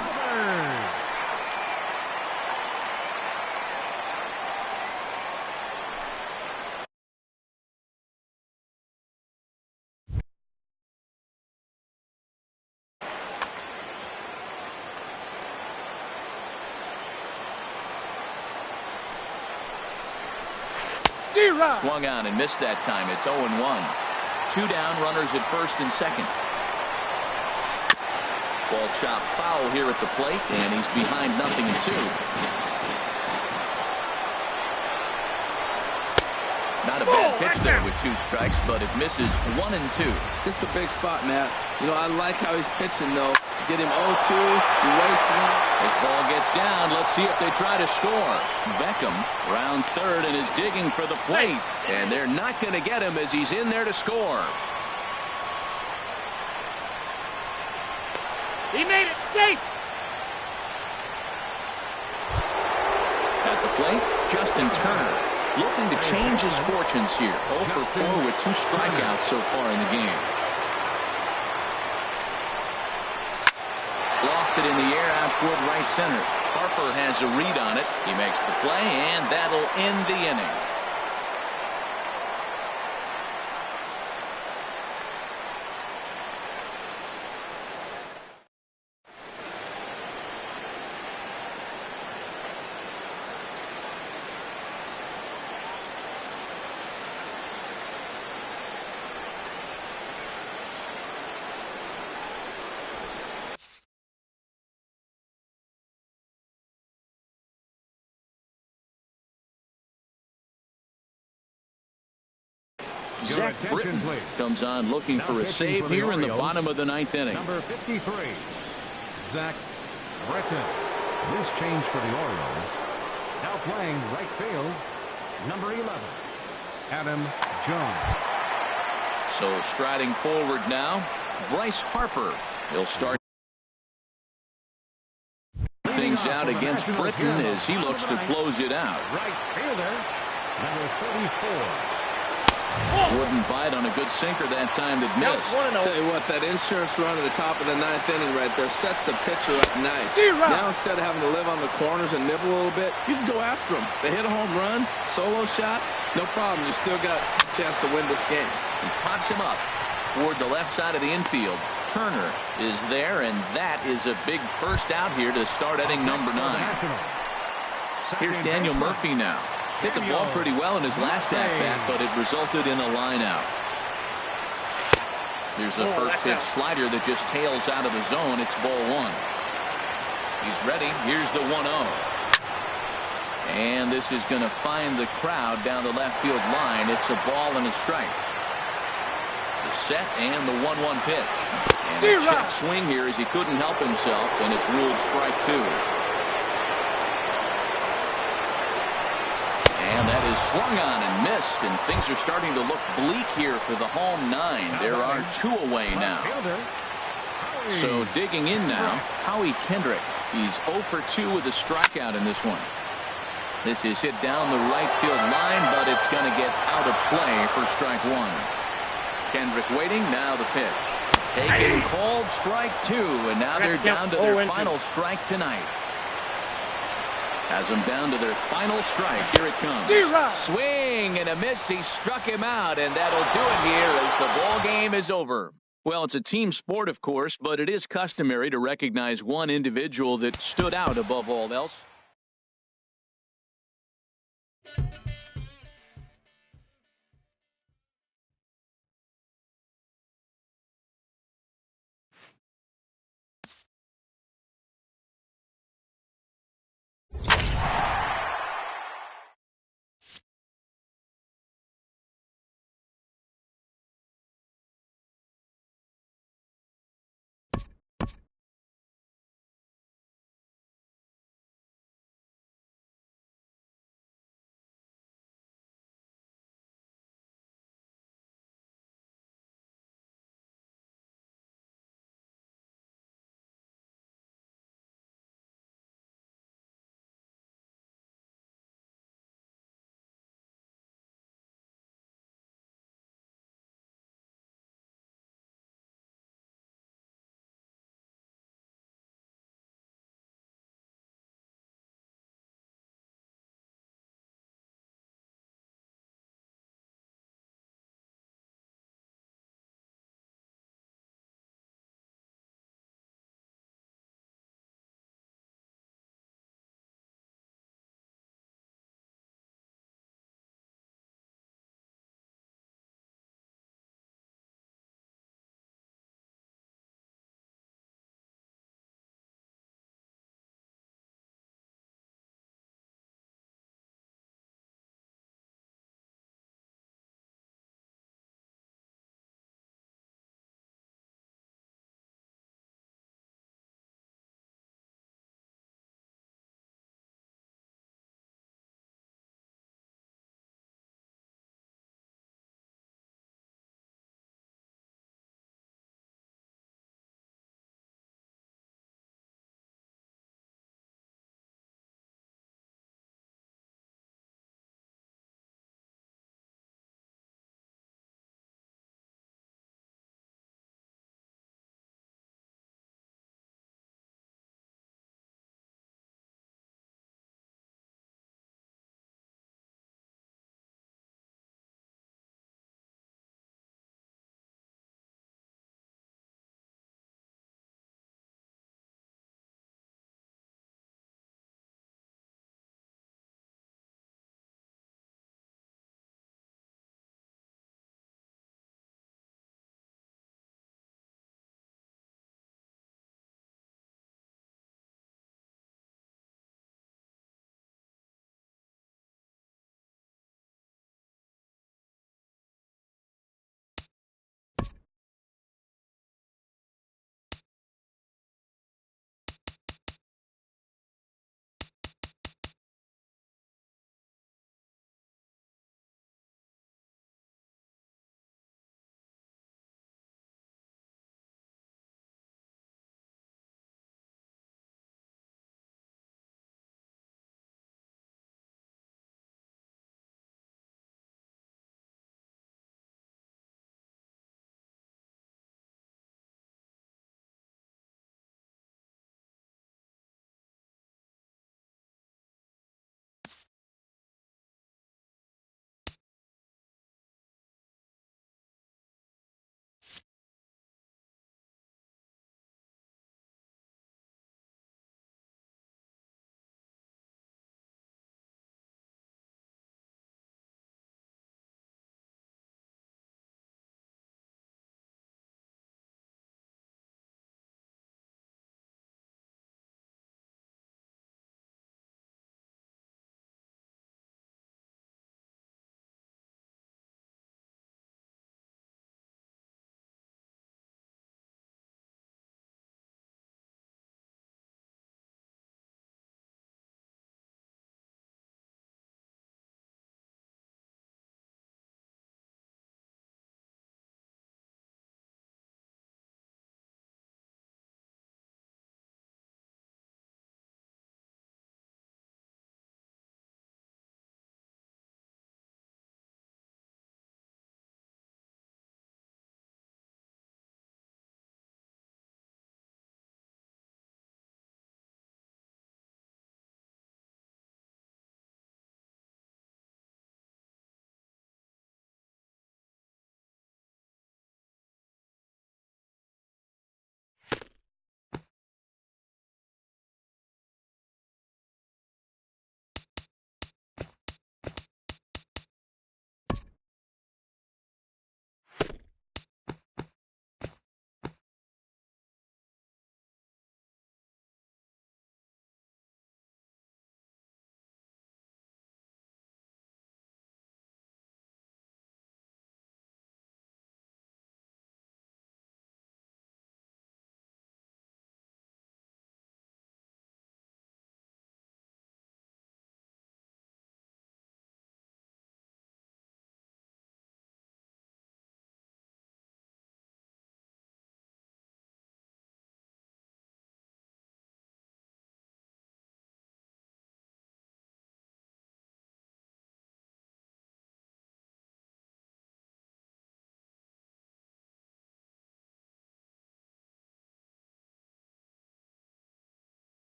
Swung on and missed that time. It's 0-1. 2 down, runners at first and second. Ball chopped foul here at the plate, and he's behind 0-2. Not a bad pitch there with 2 strikes, but it misses 1 and 2. This is a big spot, Matt. You know, I like how he's pitching, though. Get him 0-2, you waste 1. This ball gets down. Let's see if they try to score. Beckham rounds third and is digging for the plate. And they're not going to get him as he's in there to score. He made it safe. At the plate, Justin Turner looking to change his fortunes here. 0 for 4 with 2 strikeouts so far in the game. Lofted in the air out toward right center. Harper has a read on it. He makes the play, and that'll end the inning. Zach Britton comes on looking for a save here in the bottom of the 9th inning. Number 53, Zach Britton. This change for the Orioles. Now playing right field, number 11, Adam Jones. So striding forward now, Bryce Harper. He'll start things out against Britton as he looks to close it out. Right fielder, number 34. Wouldn't bite on a good sinker that time that missed. Tell you what, that insurance run at the top of the 9th inning right there sets the pitcher up nice. Now instead of having to live on the corners and nibble a little bit, you can go after them. They hit a home run, solo shot, no problem. You still got a chance to win this game. He pops him up toward the left side of the infield. Turner is there, and that is a big first out here to start inning number 9. Here's Daniel Murphy now. Hit the ball pretty well in his last at-bat, but it resulted in a line out. There's a first pitch slider that just tails out of the zone. It's ball 1. He's ready. Here's the 1-0. And this is going to find the crowd down the left field line. It's a ball and a strike. The set and the 1-1 pitch. And a check swing here as he couldn't help himself, and it's ruled strike 2. And that is swung on and missed, and things are starting to look bleak here for the home 9. There are 2 away now. So digging in now, Howie Kendrick. He's 0 for 2 with a strikeout in this one. This is hit down the right field line, but it's going to get out of play for strike 1. Kendrick waiting, now the pitch. Taken called, strike 2, and now they're down to their final strike tonight. Has them down to their final strike. Here it comes. Swing and a miss. He struck him out, and that'll do it here as the ball game is over. Well, it's a team sport, of course, but it is customary to recognize one individual that stood out above all else.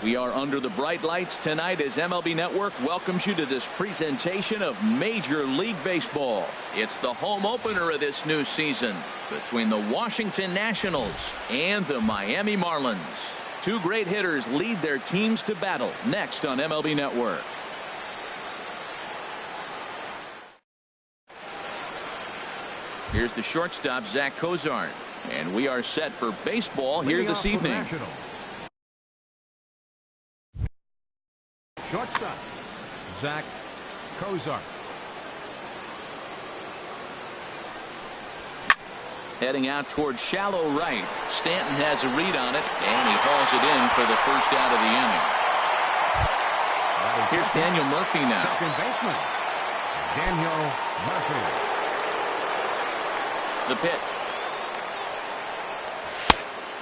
We are under the bright lights tonight as MLB Network welcomes you to this presentation of Major League Baseball. It's the home opener of this new season between the Washington Nationals and the Miami Marlins. Two great hitters lead their teams to battle next on MLB Network. Here's the shortstop, Zach Cozart. And we are set for baseball here this evening. Shortstop, Zach Cozart. Heading out towards shallow right. Stanton has a read on it, and he hauls it in for the first out of the inning. Here's Daniel Murphy now. Second baseman, Daniel Murphy. The pitch.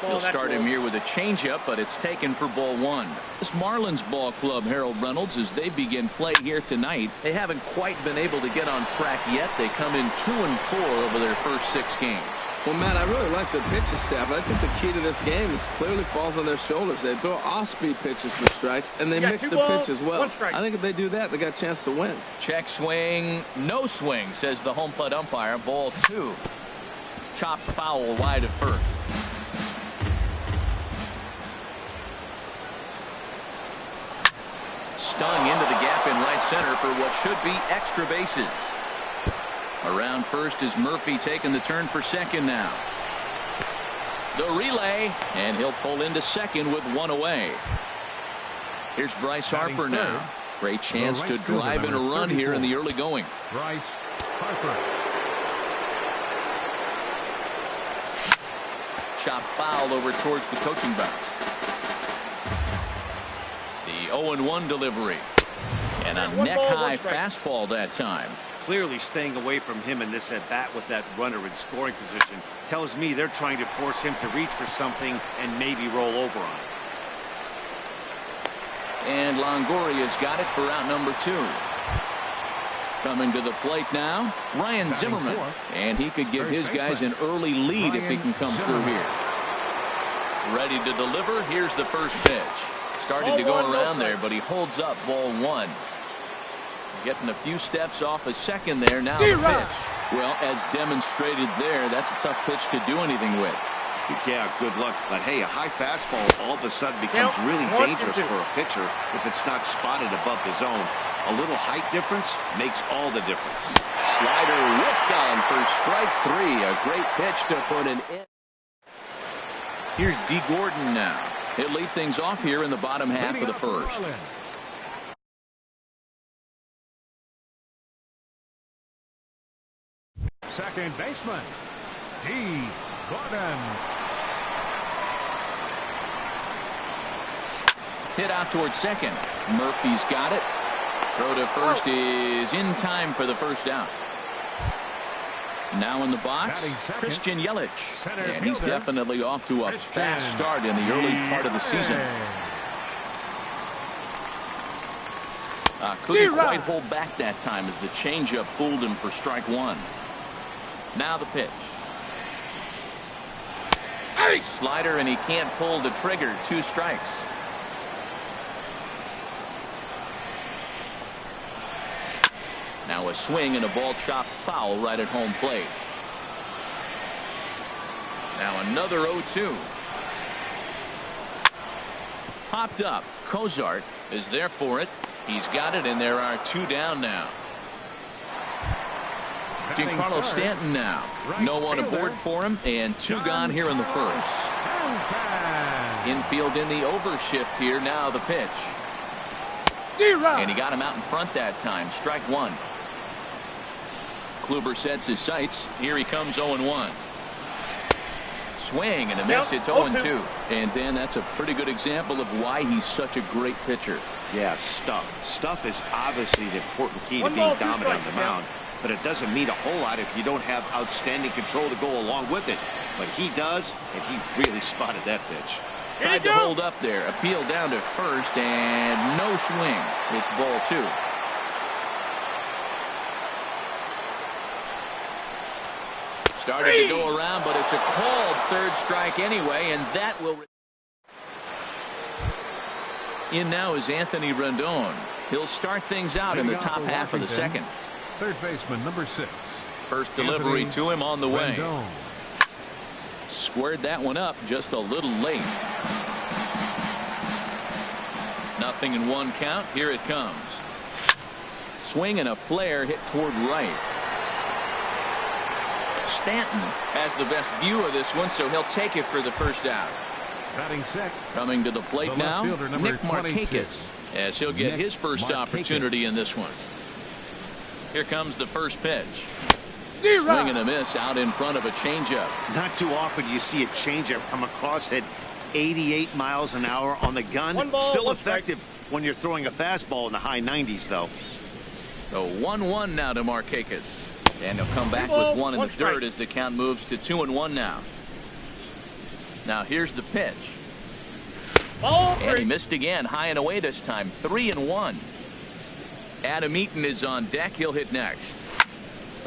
He'll start him here with a changeup, but it's taken for ball one. This Marlins ball club, Harold Reynolds, as they begin play here tonight, they haven't quite been able to get on track yet. They come in 2-4 over their first 6 games. Well, Matt, I really like the pitching staff. I think the key to this game is clearly falls on their shoulders. They throw off-speed pitches for strikes, and they mix the pitch as well. I think if they do that, they got a chance to win. Check swing, no swing, says the home plate umpire. Ball 2. Chopped foul wide of first. Stung into the gap in right center for what should be extra bases. Around first is Murphy taking the turn for second now. The relay, and he'll pull into second with 1 away. Here's Bryce Harper now. Great chance to drive in a run here in the early going. Bryce Harper. Chop foul over towards the coaching box. The 0-1 delivery. And a neck-high fastball that time. Clearly staying away from him in this at-bat with that runner in scoring position tells me they're trying to force him to reach for something and maybe roll over on it. And Longoria's got it for out number 2. Coming to the plate now, Ryan Zimmerman. And he could give his guys an early lead if he can come through here. Ready to deliver. Here's the first pitch. Started to go around there, but he holds up ball 1. Getting a few steps off a second there. Now the pitch. Well, as demonstrated there, that's a tough pitch to do anything with. Yeah, good luck. But hey, a high fastball all of a sudden becomes really dangerous for a pitcher if it's not spotted above the zone. A little height difference makes all the difference. Slider whipped on for strike 3. A great pitch to put an end. Here's D. Gordon now. He'll lead things off here in the bottom half of the first. Second baseman, D. Gordon. Hit out towards second. Murphy's got it. Throw to first is in time for the first out. Now in the box, Christian Yelich. And he's definitely off to a fast start in the early part of the season. Couldn't quite hold back that time as the changeup fooled him for strike 1. Now the pitch. Slider, and he can't pull the trigger. 2 strikes. Now a swing and a ball chopped foul right at home plate. Now another 0-2. Popped up. Cozart is there for it. He's got it, and there are 2 down now. Giancarlo Stanton now. No one aboard for him, and 2 gone here in the first. Infield in the overshift here. Now the pitch. And he got him out in front that time. Strike 1. Kluber sets his sights. Here he comes 0-1. Swing and a miss. It's 0-2. And then that's a pretty good example of why he's such a great pitcher. Yeah, stuff. Stuff is obviously the important key to being dominant on the mound. But it doesn't mean a whole lot if you don't have outstanding control to go along with it. But he does, and he really spotted that pitch. Tried to hold up there. Appeal down to first, and no swing. It's ball 2. Started to go around, but it's a called third strike anyway, and that will... In now is Anthony Rendon. He'll start things out in the top half of the second. Third baseman, number 6. First delivery Anthony to him on the way. Rendon. Squared that one up just a little late. 0-1 count. Here it comes. Swing and a flare hit toward right. Stanton has the best view of this one, so he'll take it for the first out. Batting set. Coming to the plate The now, left fielder, number Nick 22. Markakis, as he'll get his first opportunity in this one. Here comes the first pitch. Swing and a miss out in front of a changeup. Not too often you see a changeup come across at 88 miles an hour on the gun. One ball, Still one effective when you're throwing a fastball in the high 90s, though. So 1-1 now to Markakis. And he'll come back balls, with one in the one strike. third as the count moves to 2-1 now. Now here's the pitch. Ball And he three. missed again, high and away this time, 3-1. Adam Eaton is on deck. He'll hit next.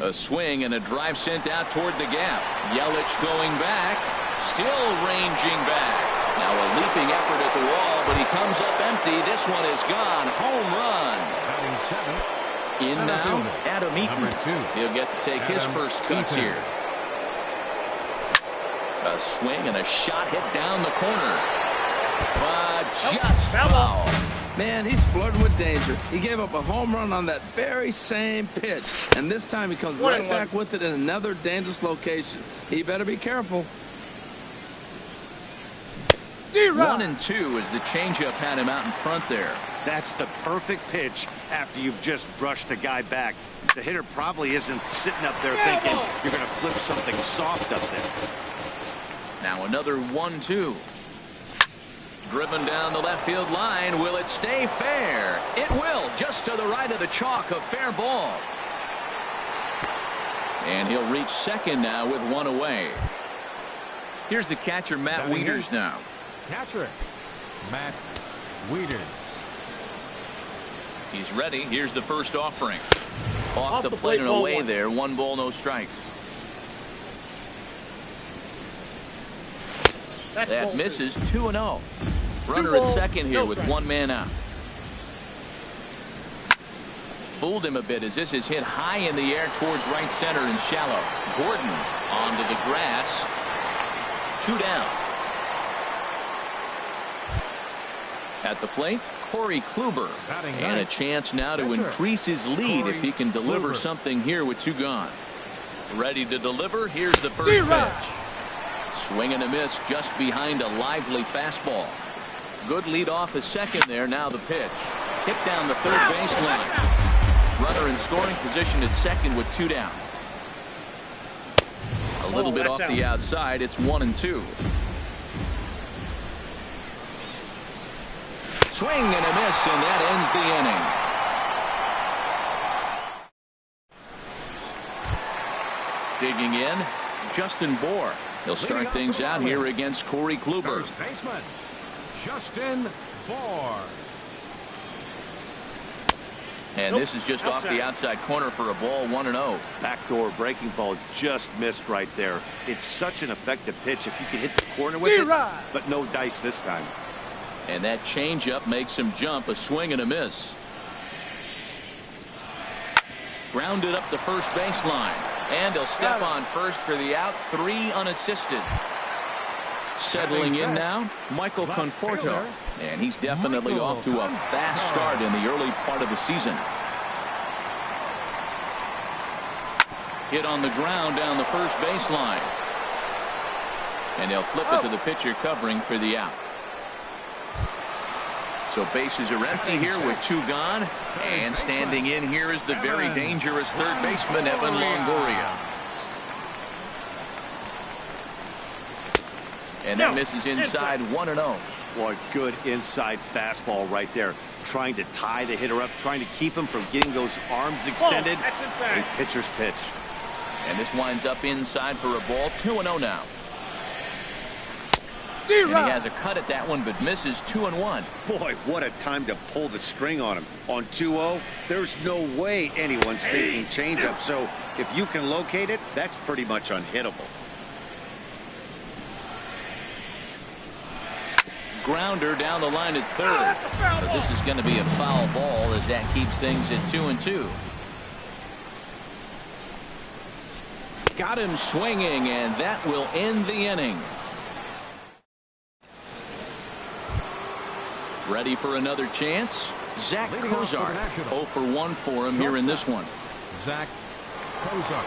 A swing and a drive sent out toward the gap. Yelich going back, still ranging back. Now a leaping effort at the wall, but he comes up empty. This one is gone. Home run. Batting 7th. In Center now, fielder, Adam Eaton. number 2. He'll get to take his Adam first cuts Eaton. here. A swing and a shot hit down the corner. But just foul. Man, he's flirting with danger. He gave up a home run on that very same pitch. And this time he comes right back with it in another dangerous location. He better be careful. 1-2 as the changeup had him out in front there. That's the perfect pitch after you've just brushed a guy back. The hitter probably isn't sitting up there thinking you're going to flip something soft up there. Now another 1-2. Driven down the left field line. Will it stay fair? It will. Just to the right of the chalk. A fair ball. And he'll reach second now with one away. Here's the catcher, Matt Batting Wieters in. now. Catcher, Matt Wieters. He's ready. Here's the first offering. Off the plate and away there. 1 ball, no strikes. That misses. 2-0. Runner at second here with 1 man out. Fooled him a bit as this is hit high in the air towards right center and shallow. Gordon onto the grass. 2 down. At the plate, Corey Kluber. And a chance now to increase his lead if he can deliver something here with 2 gone. Ready to deliver. Here's the first pitch. Swing and a miss just behind a lively fastball. Good lead off the second there. Now the pitch. Hit down the third baseline. Runner in scoring position at second with 2 down. A little bit off the outside. It's 1-2. Swing and a miss, and that ends the inning. Digging in, Justin Bohr. He'll start things out here against Corey Kluber. First baseman, Justin Bohr. And this is just off the outside corner for a ball. 1-0. Backdoor breaking ball just missed right there. It's such an effective pitch if you can hit the corner with it, but no dice this time. And that changeup makes him jump. A swing and a miss. Grounded up the first baseline. And he'll step on first for the out. 3 unassisted. Settling in now, Michael Conforto. And he's definitely off to a fast start in the early part of the season. Hit on the ground down the first baseline. And they'll flip it to the pitcher covering for the out. So bases are empty here with 2 gone. And standing in here is the very dangerous third baseman, Evan Longoria. And that misses inside. 1-0. Boy, good inside fastball right there. Trying to tie the hitter up, trying to keep him from getting those arms extended. A pitcher's pitch. And this winds up inside for a ball. 2-0 now. And he has a cut at that one, but misses. 2-1. Boy, what a time to pull the string on him. On 2-0, there's no way anyone's thinking changeup. So if you can locate it, that's pretty much unhittable. grounder down the line at third. But this is going to be a foul ball as that keeps things at 2-2. Got him swinging, and that will end the inning. Ready for another chance? Zach Kozar. 0 for 1 for him here in this one. Zach Kozar.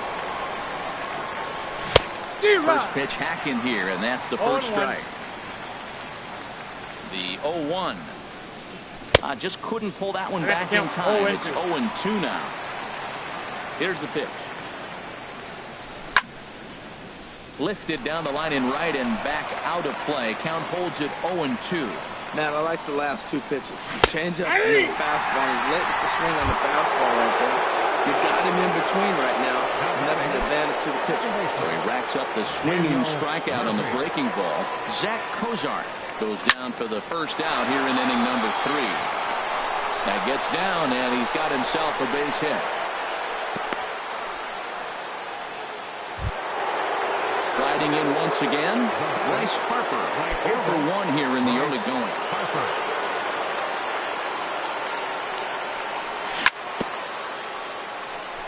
First pitch hacking here, and that's the first strike. The 0-1. Just couldn't pull that one back in time. It's 0-2 now. Here's the pitch. Lifted down the line in right and back out of play. Count holds it 0-2. Man, I like the last two pitches. Change up and the fastball. He's late with the swing on the fastball right there. You got him in between right now, and that's an advantage to the pitcher. So he racks up the swinging strikeout on the breaking ball. Zach Kozar goes down for the first out here in inning number 3. That gets down, and he's got himself a base hit. Riding in once again, Bryce Harper. 0 for 1 here in the early going.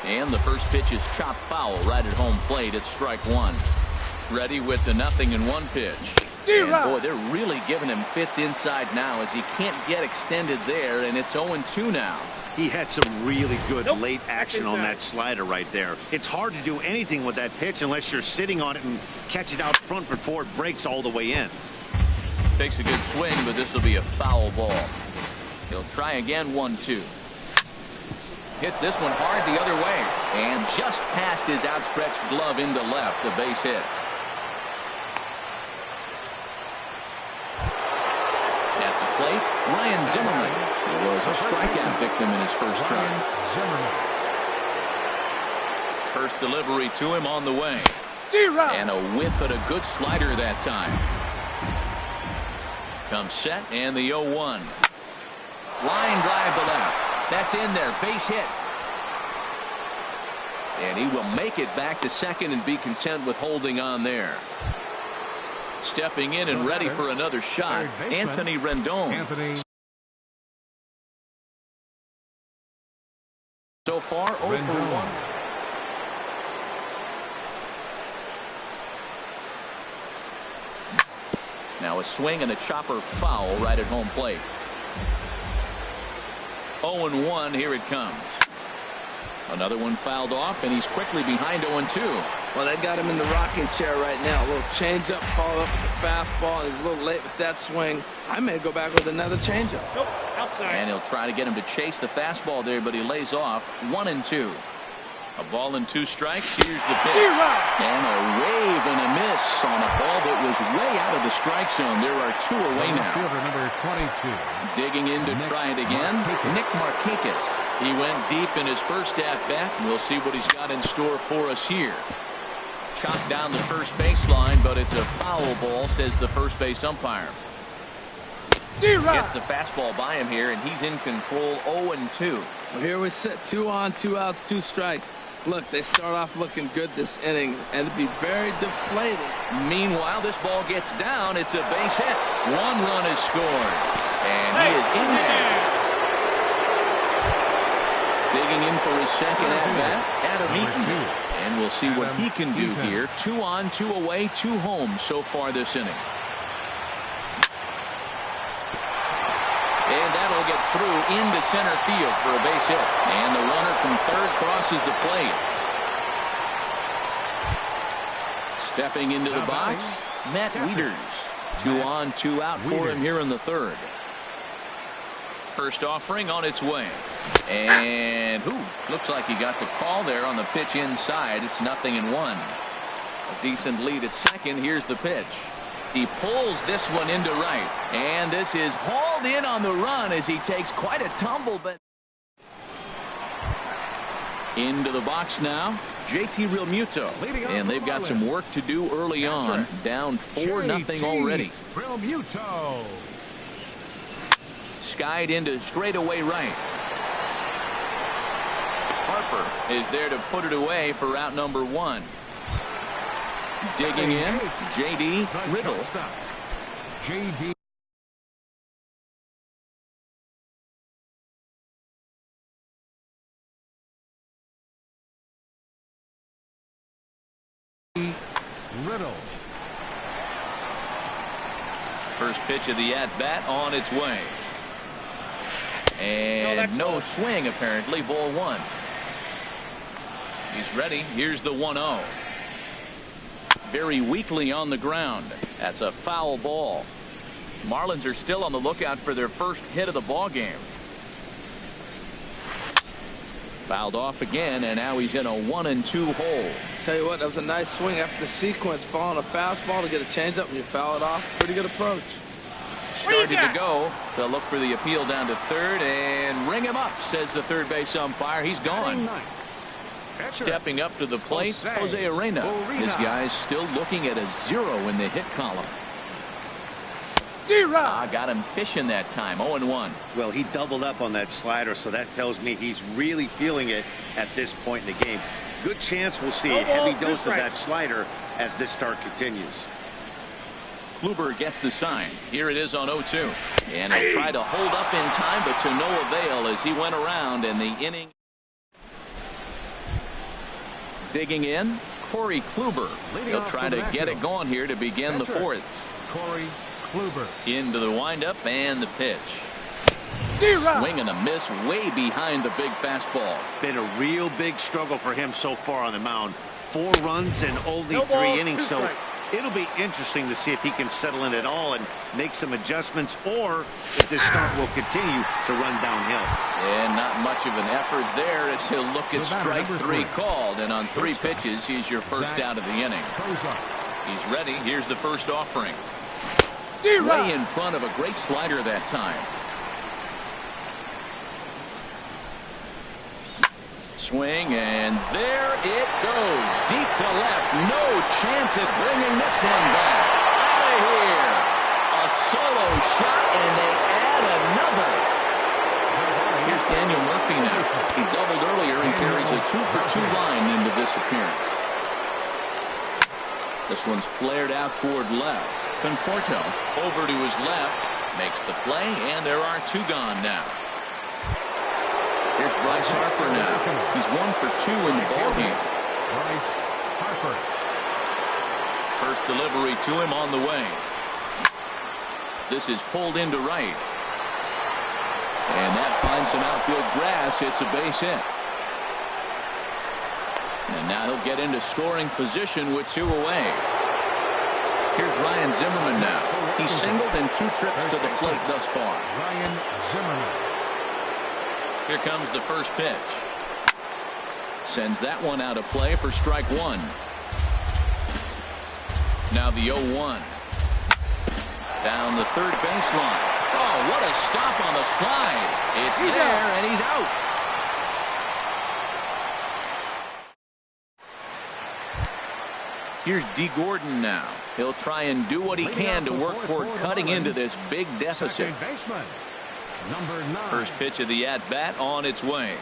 And the first pitch is chopped foul right at home plate at strike 1. Ready with the 0-1 pitch. And boy, they're really giving him fits inside now as he can't get extended there, and it's 0-2 now. He had some really good late action on that slider right there. It's hard to do anything with that pitch unless you're sitting on it and catch it out front before it breaks all the way in. Takes a good swing, but this will be a foul ball. He'll try again. 1-2. Hits this one hard the other way, and just past his outstretched glove into left, a base hit. At the plate, Ryan Zimmerman, who was a strikeout victim in his first try. First delivery to him on the way. And a whiff at a good slider that time. Comes set, and the 0-1. Line drive to left. That's in there. Base hit. And he will make it back to second and be content with holding on there. Stepping in and ready for another shot, Anthony Rendon. So far, 0 for 1. Now a swing and a chopper foul right at home plate. 0-1, here it comes. Another one fouled off, and he's quickly behind 0-2. Well, they got him in the rocking chair right now. A little changeup, followed up with the fastball, and he's a little late with that swing. I may go back with another changeup. Nope, outside. And he'll try to get him to chase the fastball there, but he lays off. 1-2. A ball and 2 strikes. Here's the pitch. And a wave and a miss on a ball that was way out of the strike zone. There are 2 away now. Number 22. Digging in to try it again. Nick Markakis. He went deep in his first at-bat, and we'll see what he's got in store for us here. Chopped down the first baseline, but it's a foul ball, says the first base umpire. Gets the fastball by him here, and he's in control. 0-2. Well, here we sit, 2 on, 2 outs, 2 strikes. Look, they start off looking good this inning, and it'd be very deflating. Meanwhile, this ball gets down. It's a base hit. 1 run is scored, and he is in there. Digging in for his second at-bat, Adam Eaton. And we'll see what he can do here. 2 on, 2 away, 2 home so far this inning. And that'll get through into center field for a base hit. And the runner from third crosses the plate. Stepping into the box, Matt Wieters. 2 on, 2 out for him here in the third. First offering on its way. And looks like he got the call there on the pitch inside. It's 0-1. A decent lead at second. Here's the pitch. He pulls this one into right. And this is hauled in on the run as he takes quite a tumble. But into the box now, JT Realmuto. And they've got some work to do early on. Down 4-0 already. Realmuto. Skied into straightaway right. Harper is there to put it away for out number 1. Digging in, J.D. Riddle. J.D. Riddle. First pitch of the at-bat on its way. And no swing, apparently. Ball one. He's ready. Here's the 1-0. Very weakly on the ground. That's a foul ball. Marlins are still on the lookout for their first hit of the ball game. Fouled off again, and now he's in a 1-2 hole. Tell you what, that was a nice swing after the sequence. Following a fastball to get a changeup and you foul it off. Pretty good approach. Started to go. They'll look for the appeal down to third and ring him up, says the third base umpire. He's gone. Stepping up to the plate, Jose Arena. This guy's still looking at a 0 in the hit column. Got him fishing that time. 0-1. Well, he doubled up on that slider, so that tells me he's really feeling it at this point in the game. Good chance we'll see a heavy dose of that slider as this start continues. Kluber gets the sign. Here it is on 0-2. And he'll try to hold up in time, but to no avail as he went around in the inning. Digging in, Corey Kluber. He'll try to get it going here to begin the fourth. Corey Kluber. Into the windup and the pitch. Swing and a miss way behind the big fastball. Been a real big struggle for him so far on the mound. 4 runs and only 3 innings, so it'll be interesting to see if he can settle in at all and make some adjustments, or if this start will continue to run downhill. And not much of an effort there as he'll look at strike 3 called, and on 3 pitches he's your first out of the inning. He's ready. Here's the first offering. Way in front of a great slider that time. Swing, and there it goes. Deep to left. No chance at bringing this one back. Out of here. A solo shot, and they add another. Here's Daniel Murphy now. He doubled earlier and carries a 2-for-2 line into this appearance. This one's flared out toward left. Conforto over to his left. Makes the play, and there are 2 gone now. Here's Bryce Harper now. He's 1 for 2 in the ballgame. Bryce Harper. First delivery to him on the way. This is pulled into right. And that finds some outfield grass. It's a base hit. And now he'll get into scoring position with 2 away. Here's Ryan Zimmerman now. He's singled in 2 trips to the plate thus far. Ryan Zimmerman. Here comes the first pitch. Sends that one out of play for strike 1. Now the 0-1. Down the third baseline. Oh, what a stop on the slide. It's there, and he's out. Here's D. Gordon now. He'll try and do what he can to work toward cutting into this big deficit. Number 9. First pitch of the at-bat on its way.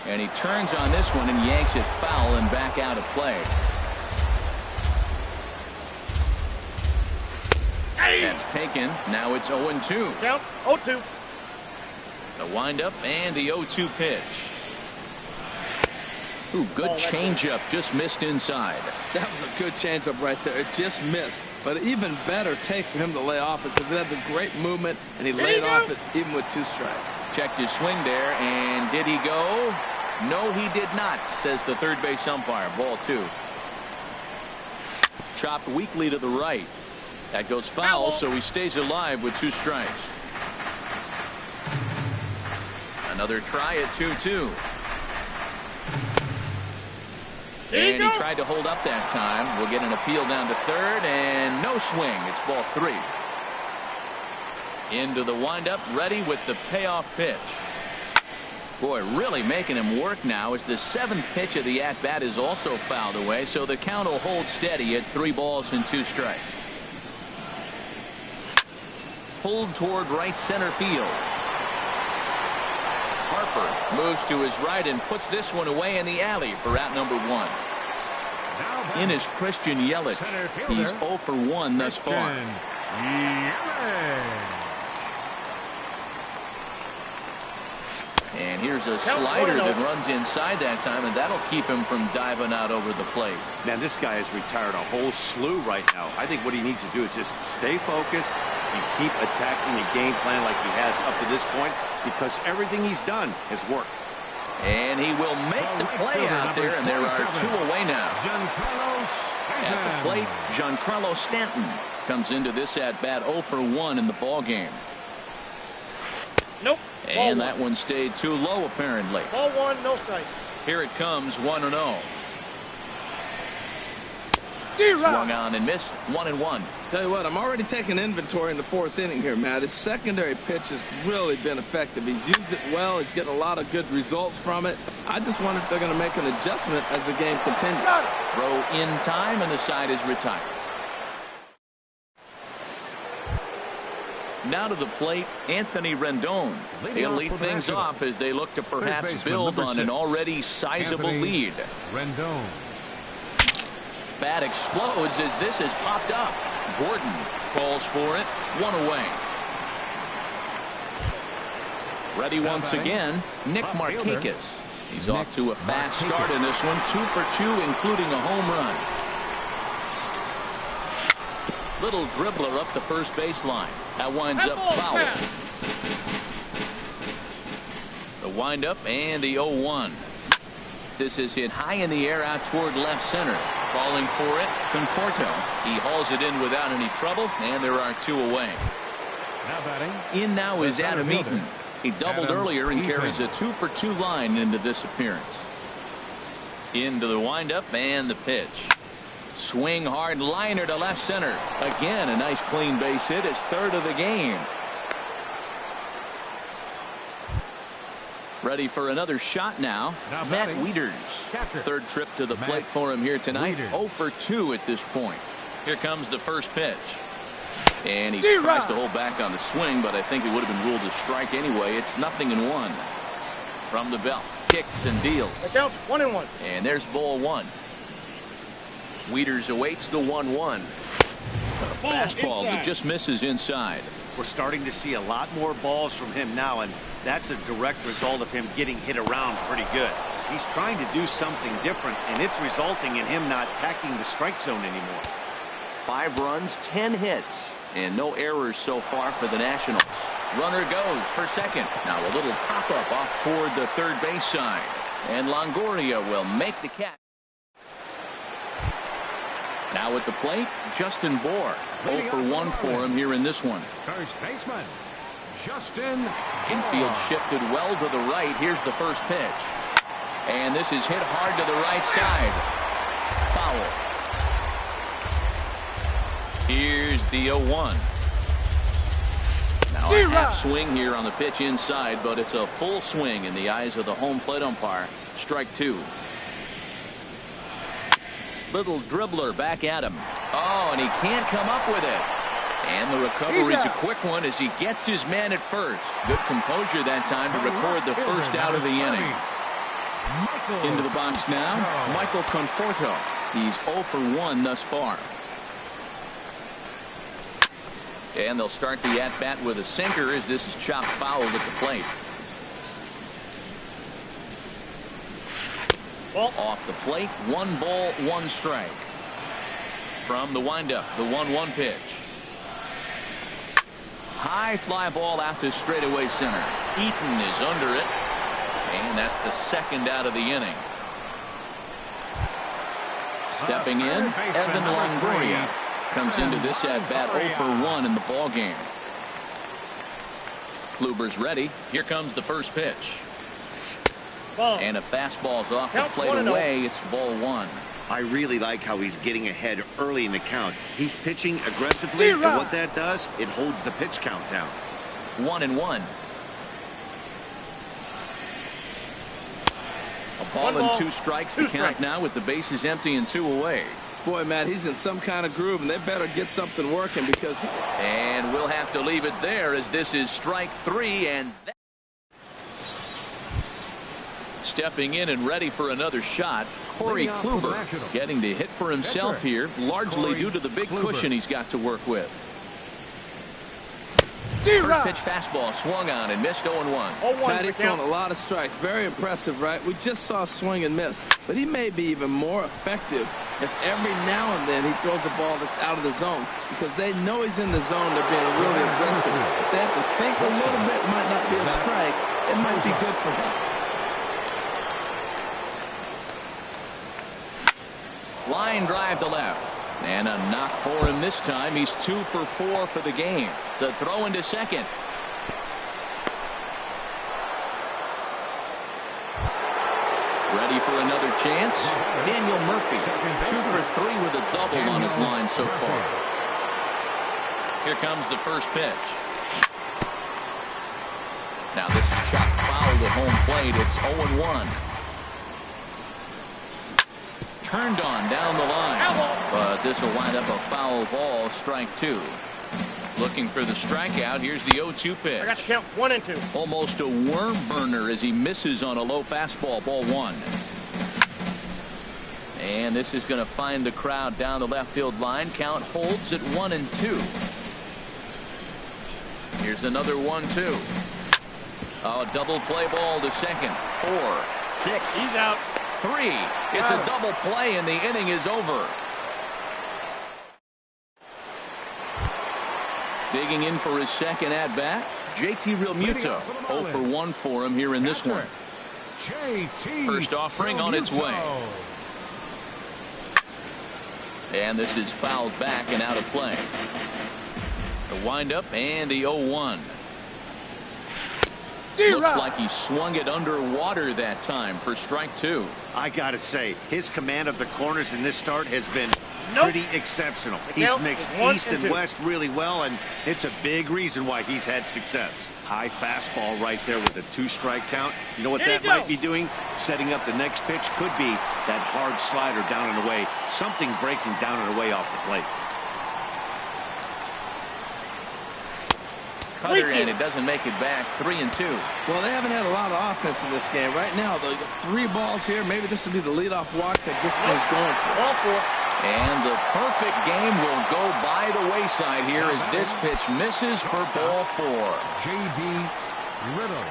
And he turns on this one and yanks it foul and back out of play. That's taken. Now it's 0-2. Count 0-2. The windup and the 0-2 pitch. Ooh, good changeup, just missed inside. That was a good changeup right there. It just missed. But even better take for him to lay off it because it had the great movement, and he laid off it even with 2 strikes. Checked his swing there, and did he go? No, he did not, says the third base umpire. Ball 2. Chopped weakly to the right. That goes foul, so he stays alive with 2 strikes. Another try at 2-2. And he tried to hold up that time. We'll get an appeal down to third, and no swing. It's ball 3. Into the windup, ready with the payoff pitch. Boy, really making him work now as the 7th pitch of the at-bat is also fouled away, so the count will hold steady at 3 balls and 2 strikes. Pulled toward right center field. Harper moves to his right and puts this one away in the alley for out number 1. In is Christian Yelich. He's 0 for 1 thus far. And here's a slider that runs inside that time, and that'll keep him from diving out over the plate. Man, this guy has retired a whole slew right now. I think what he needs to do is just stay focused and keep attacking the game plan like he has up to this point, because everything he's done has worked. And he will make the play out there, and there are 2 away now. At the plate, Giancarlo Stanton comes into this at-bat 0 for 1 in the ball game. Nope. And that one stayed too low, apparently. Ball 1, no strike. Here it comes, 1-0. Swung on and missed, 1-1. Tell you what, I'm already taking inventory in the 4th inning here, Matt. His secondary pitch has really been effective. He's used it well. He's getting a lot of good results from it. I just wonder if they're going to make an adjustment as the game continues. Throw in time, and the side is retired. Now to the plate, Anthony Rendon. He'll lead things off as they look to perhaps build on an already sizable lead. Rendon. Bat explodes as this has popped up. Gordon calls for it. 1 away. Ready once again, Nick Markakis. He's off to a fast start in this one. 2 for 2, including a home run. Little dribbler up the first baseline. That winds up foul. The windup and the 0-1. This is hit high in the air out toward left center. Calling for it, Conforto. He hauls it in without any trouble, and there are 2 away. Now batting. In now is Adam Eaton. He doubled earlier and carries a 2 for 2 line into this appearance. Into the windup and the pitch. Swing hard liner to left center. Again, a nice clean base hit. His 3rd of the game. Ready for another shot now. Matt Wieters. 3rd trip to the plate for him here tonight. 0 for 2 at this point. Here comes the first pitch. And he tries to hold back on the swing, but I think it would have been ruled a strike anyway. It's 0-1. From the belt. Kicks and deals. That counts 1-1. And there's ball 1. Wieters awaits the 1-1. Fastball that just misses inside. We're starting to see a lot more balls from him now, and that's a direct result of him getting hit around pretty good. He's trying to do something different, and it's resulting in him not attacking the strike zone anymore. 5 runs, 10 hits, and no errors so far for the Nationals. Runner goes for second. Now a little pop-up off toward the third base side. And Longoria will make the catch. Now at the plate, Justin Bour. 0 for 1 for him here in this one. First baseman, Justin. Infield shifted well to the right. Here's the first pitch. And this is hit hard to the right side. Foul. Here's the 0-1. Now a half swing here on the pitch inside, but it's a full swing in the eyes of the home plate umpire. Strike 2. Little dribbler back at him. Oh, and he can't come up with it. And the recovery's a quick one as he gets his man at first. Good composure that time to record the first out of the inning. Into the box now, Michael Conforto. He's 0 for 1 thus far. And they'll start the at-bat with a sinker as this is chopped foul at the plate. Off the plate, 1 ball, 1 strike. From the windup, the 1-1 pitch. High fly ball out to straightaway center. Eaton is under it. And that's the 2nd out of the inning. Stepping in, Evan Longoria comes into this at-bat 0 for 1 in the ball game. Kluber's ready. Here comes the first pitch. And a fastball's off the plate away. It's ball 1. I really like how he's getting ahead early in the count. He's pitching aggressively, and what that does, it holds the pitch count down. 1-1. A ball and 2 strikes to count now with the bases empty and 2 away. Boy, Matt, he's in some kind of groove, and they better get something working because... And we'll have to leave it there as this is strike 3, and... Stepping in and ready for another shot, Corey Kluber getting to hit for himself here, largely due to the big cushion he's got to work with. First pitch fastball swung on and missed 0-1. Matt, he's throwing a lot of strikes. Very impressive, right? We just saw a swing and miss. But he may be even more effective if every now and then he throws a ball that's out of the zone, because they know he's in the zone. They're being really aggressive. If they have to think a little bit, it might not be a strike. It might be good for him. Line drive to left. And a knock for him this time. He's 2 for 4 for the game. The throw into second. Ready for another chance. Daniel Murphy, 2 for 3 with a double on his line so far. Here comes the first pitch. Now this is chopped foul to home plate. It's 0-1. Turned on down the line. But this will wind up a foul ball, strike 2. Looking for the strikeout. Here's the 0-2 pitch. I got to count 1 and 2. Almost a worm burner as he misses on a low fastball, ball 1. And this is going to find the crowd down the left field line. Count holds at 1 and 2. Here's another 1-2. Oh, double play ball to second. 4, 6. He's out. 3. It's a double play and the inning is over. Digging in for his second at bat, JT Realmuto. 0 for 1 for him here in this one. First offering on its way. And this is fouled back and out of play. The windup and the 0-1. Looks like he swung it underwater that time for strike 2. I gotta say, his command of the corners in this start has been pretty exceptional. He's mixed east and west really well, and it's a big reason why he's had success. High fastball right there with a 2-strike count. You know what that might be doing? Setting up the next pitch. Could be that hard slider down and away. Something breaking down and away off the plate. Cutter, and it doesn't make it back. 3 and 2. Well, they haven't had a lot of offense in this game. Right now, the 3 balls here. Maybe this will be the leadoff walk that this thing's going for. Ball 4. And the perfect game will go by the wayside here as this pitch misses for ball 4. J.D. Riddle.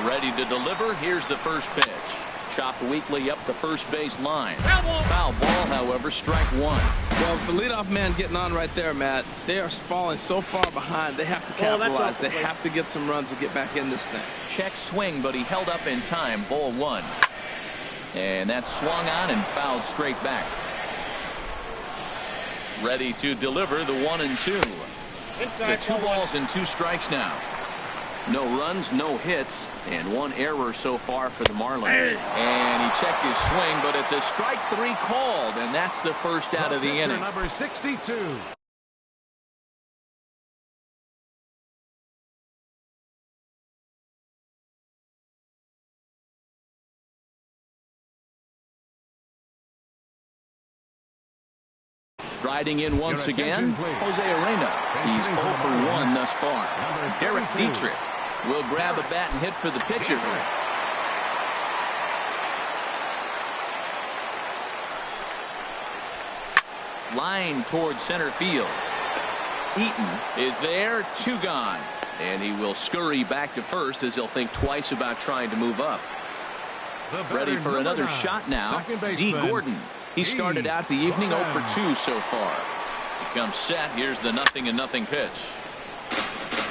Ready to deliver. Here's the first pitch. Chopped weakly up the first base line. Foul ball, however, strike 1. Well, the leadoff man getting on right there, Matt. They are falling so far behind. They have to capitalize. They have to get some runs to get back in this thing. Check swing, but he held up in time. Ball 1. And that swung on and fouled straight back. Ready to deliver the 1 and 2. To 2 balls and 2 strikes now. No runs, no hits, and 1 error so far for the Marlins. And he checked his swing, but it's a strike 3 called, and that's the first out of the inning. Number 62. Striding in once again, Jose Arena. He's 0 for 1 thus far. Derek Dietrich will grab a bat and hit for the pitcher. Line towards center field. Eaton is there, 2 gone. And he will scurry back to first as he'll think twice about trying to move up. Ready for another shot now, D. Gordon. He started out the evening 0 for 2 so far. He comes set. Here's the 0-0 pitch.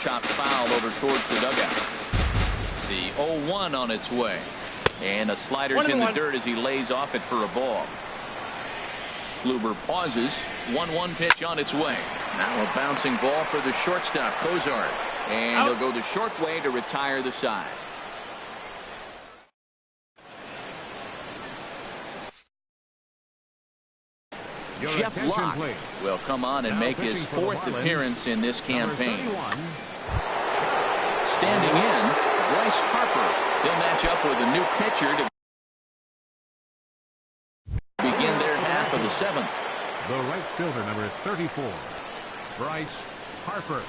Chopped foul over towards the dugout. The 0-1 on its way. And a slider's in the dirt as he lays off it for a ball. Kluber pauses. 1-1 pitch on its way. Now a bouncing ball for the shortstop, Cozart. And he'll go the short way to retire the side. Jeff Locke will come on and make his 4th appearance in this campaign. Standing in, Bryce Harper. He'll match up with a new pitcher to begin their half of the 7th. The right fielder, number 34, Bryce Harper.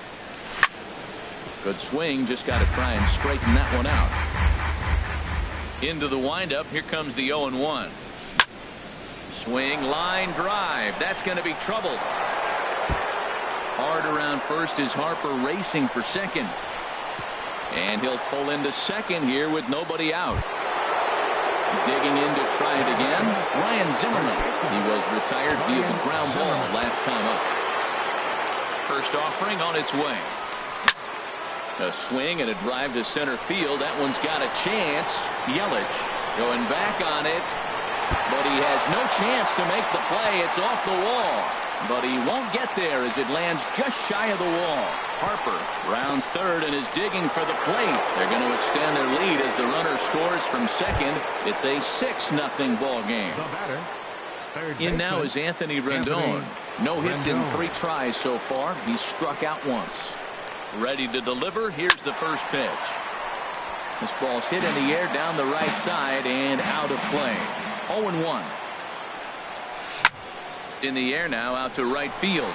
Good swing, just got to try and straighten that one out. Into the windup, here comes the 0-1. Swing, line drive. That's going to be trouble. Hard around first is Harper racing for second. And he'll pull into second here with nobody out. Digging in to try it again, Ryan Zimmerman. He was retired via the ground ball last time up. First offering on its way. A swing and a drive to center field. That one's got a chance. Yelich going back on it. But he has no chance to make the play. It's off the wall. But he won't get there as it lands just shy of the wall. Harper rounds third and is digging for the plate. They're going to extend their lead as the runner scores from second. It's a 6-0 ball game. In now is Anthony Rendon. No hits in 3 tries so far. He's struck out once. Ready to deliver. Here's the first pitch. This ball's hit in the air down the right side and out of play. 0-1. In the air now, out to right field.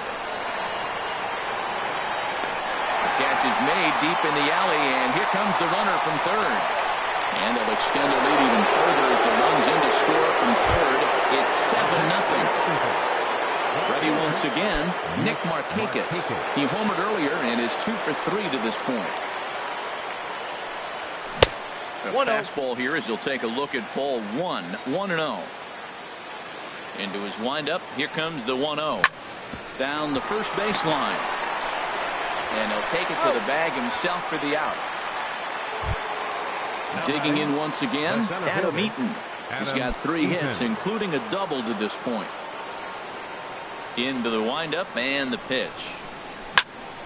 The catch is made deep in the alley, and here comes the runner from third. And they'll extend the lead even further as the runs in to score from third. It's 7-0. Ready once again, Nick Markakis. He homered earlier and is 2 for 3 to this point. A fastball here as he'll take a look at ball 1. 1-0. Into his windup. Here comes the 1-0. Down the first baseline. And he'll take it to the bag himself for the out. Digging in once again, Adam Eaton. He's got 3 hits, including a double to this point. Into the windup and the pitch.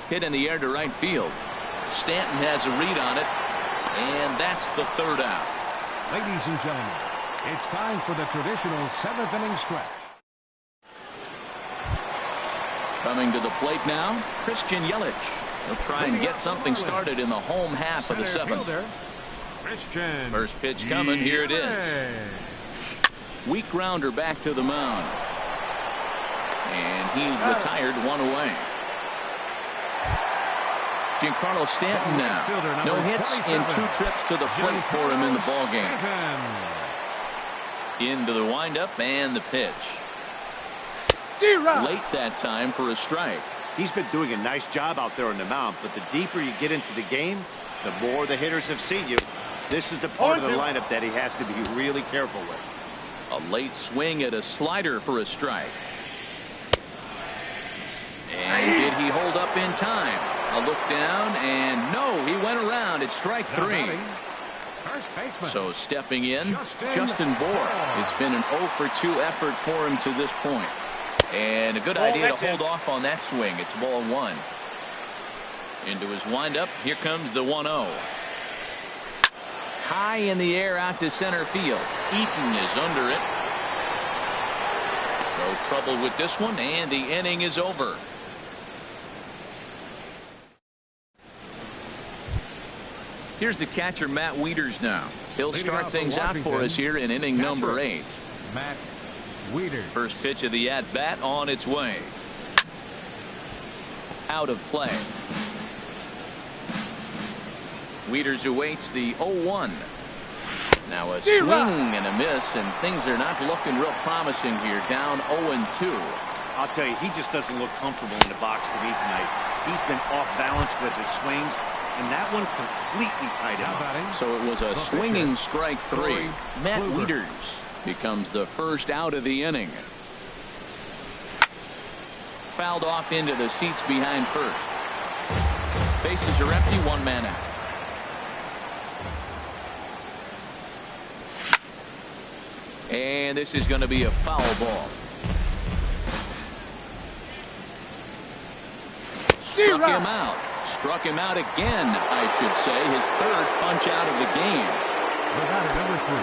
Hit in the air to right field. Stanton has a read on it. And that's the third out. Ladies and gentlemen, it's time for the traditional 7th inning stretch. Coming to the plate now, Christian Yelich. He'll try and get something started in the home half of the 7th. First pitch coming. Here it is. Weak grounder back to the mound. And he's retired 1 away. Giancarlo Stanton now. No hits in 2 trips to the plate for him in the ballgame. Into the windup and the pitch. Late that time for a strike. He's been doing a nice job out there on the mound, but the deeper you get into the game, the more the hitters have seen you. This is the part of the lineup that he has to be really careful with. A late swing at a slider for a strike. And did he hold up in time? A look down, and no, he went around. It's strike 3. So stepping in, Justin Bour. It's been an 0 for 2 effort for him to this point. And a good idea to hold off on that swing. It's ball 1. Into his windup. Here comes the 1-0. High in the air out to center field. Eaton is under it. No trouble with this one, and the inning is over. Here's the catcher, Matt Wieters now. He'll start things out for us here in inning number 8. Matt Wieters. First pitch of the at-bat on its way. Out of play. Wieters awaits the 0-1. Now a swing and a miss, and things are not looking real promising here. Down 0-2. I'll tell you, he just doesn't look comfortable in the box to me tonight. He's been off balance with his swings, and that one completely tied him up. So it was a swinging strike 3. Matt Wieters becomes the first out of the inning. Fouled off into the seats behind first. Bases are empty, 1 man out. And this is going to be a foul ball. Struck him out again, I should say. His 3rd punch out of the game.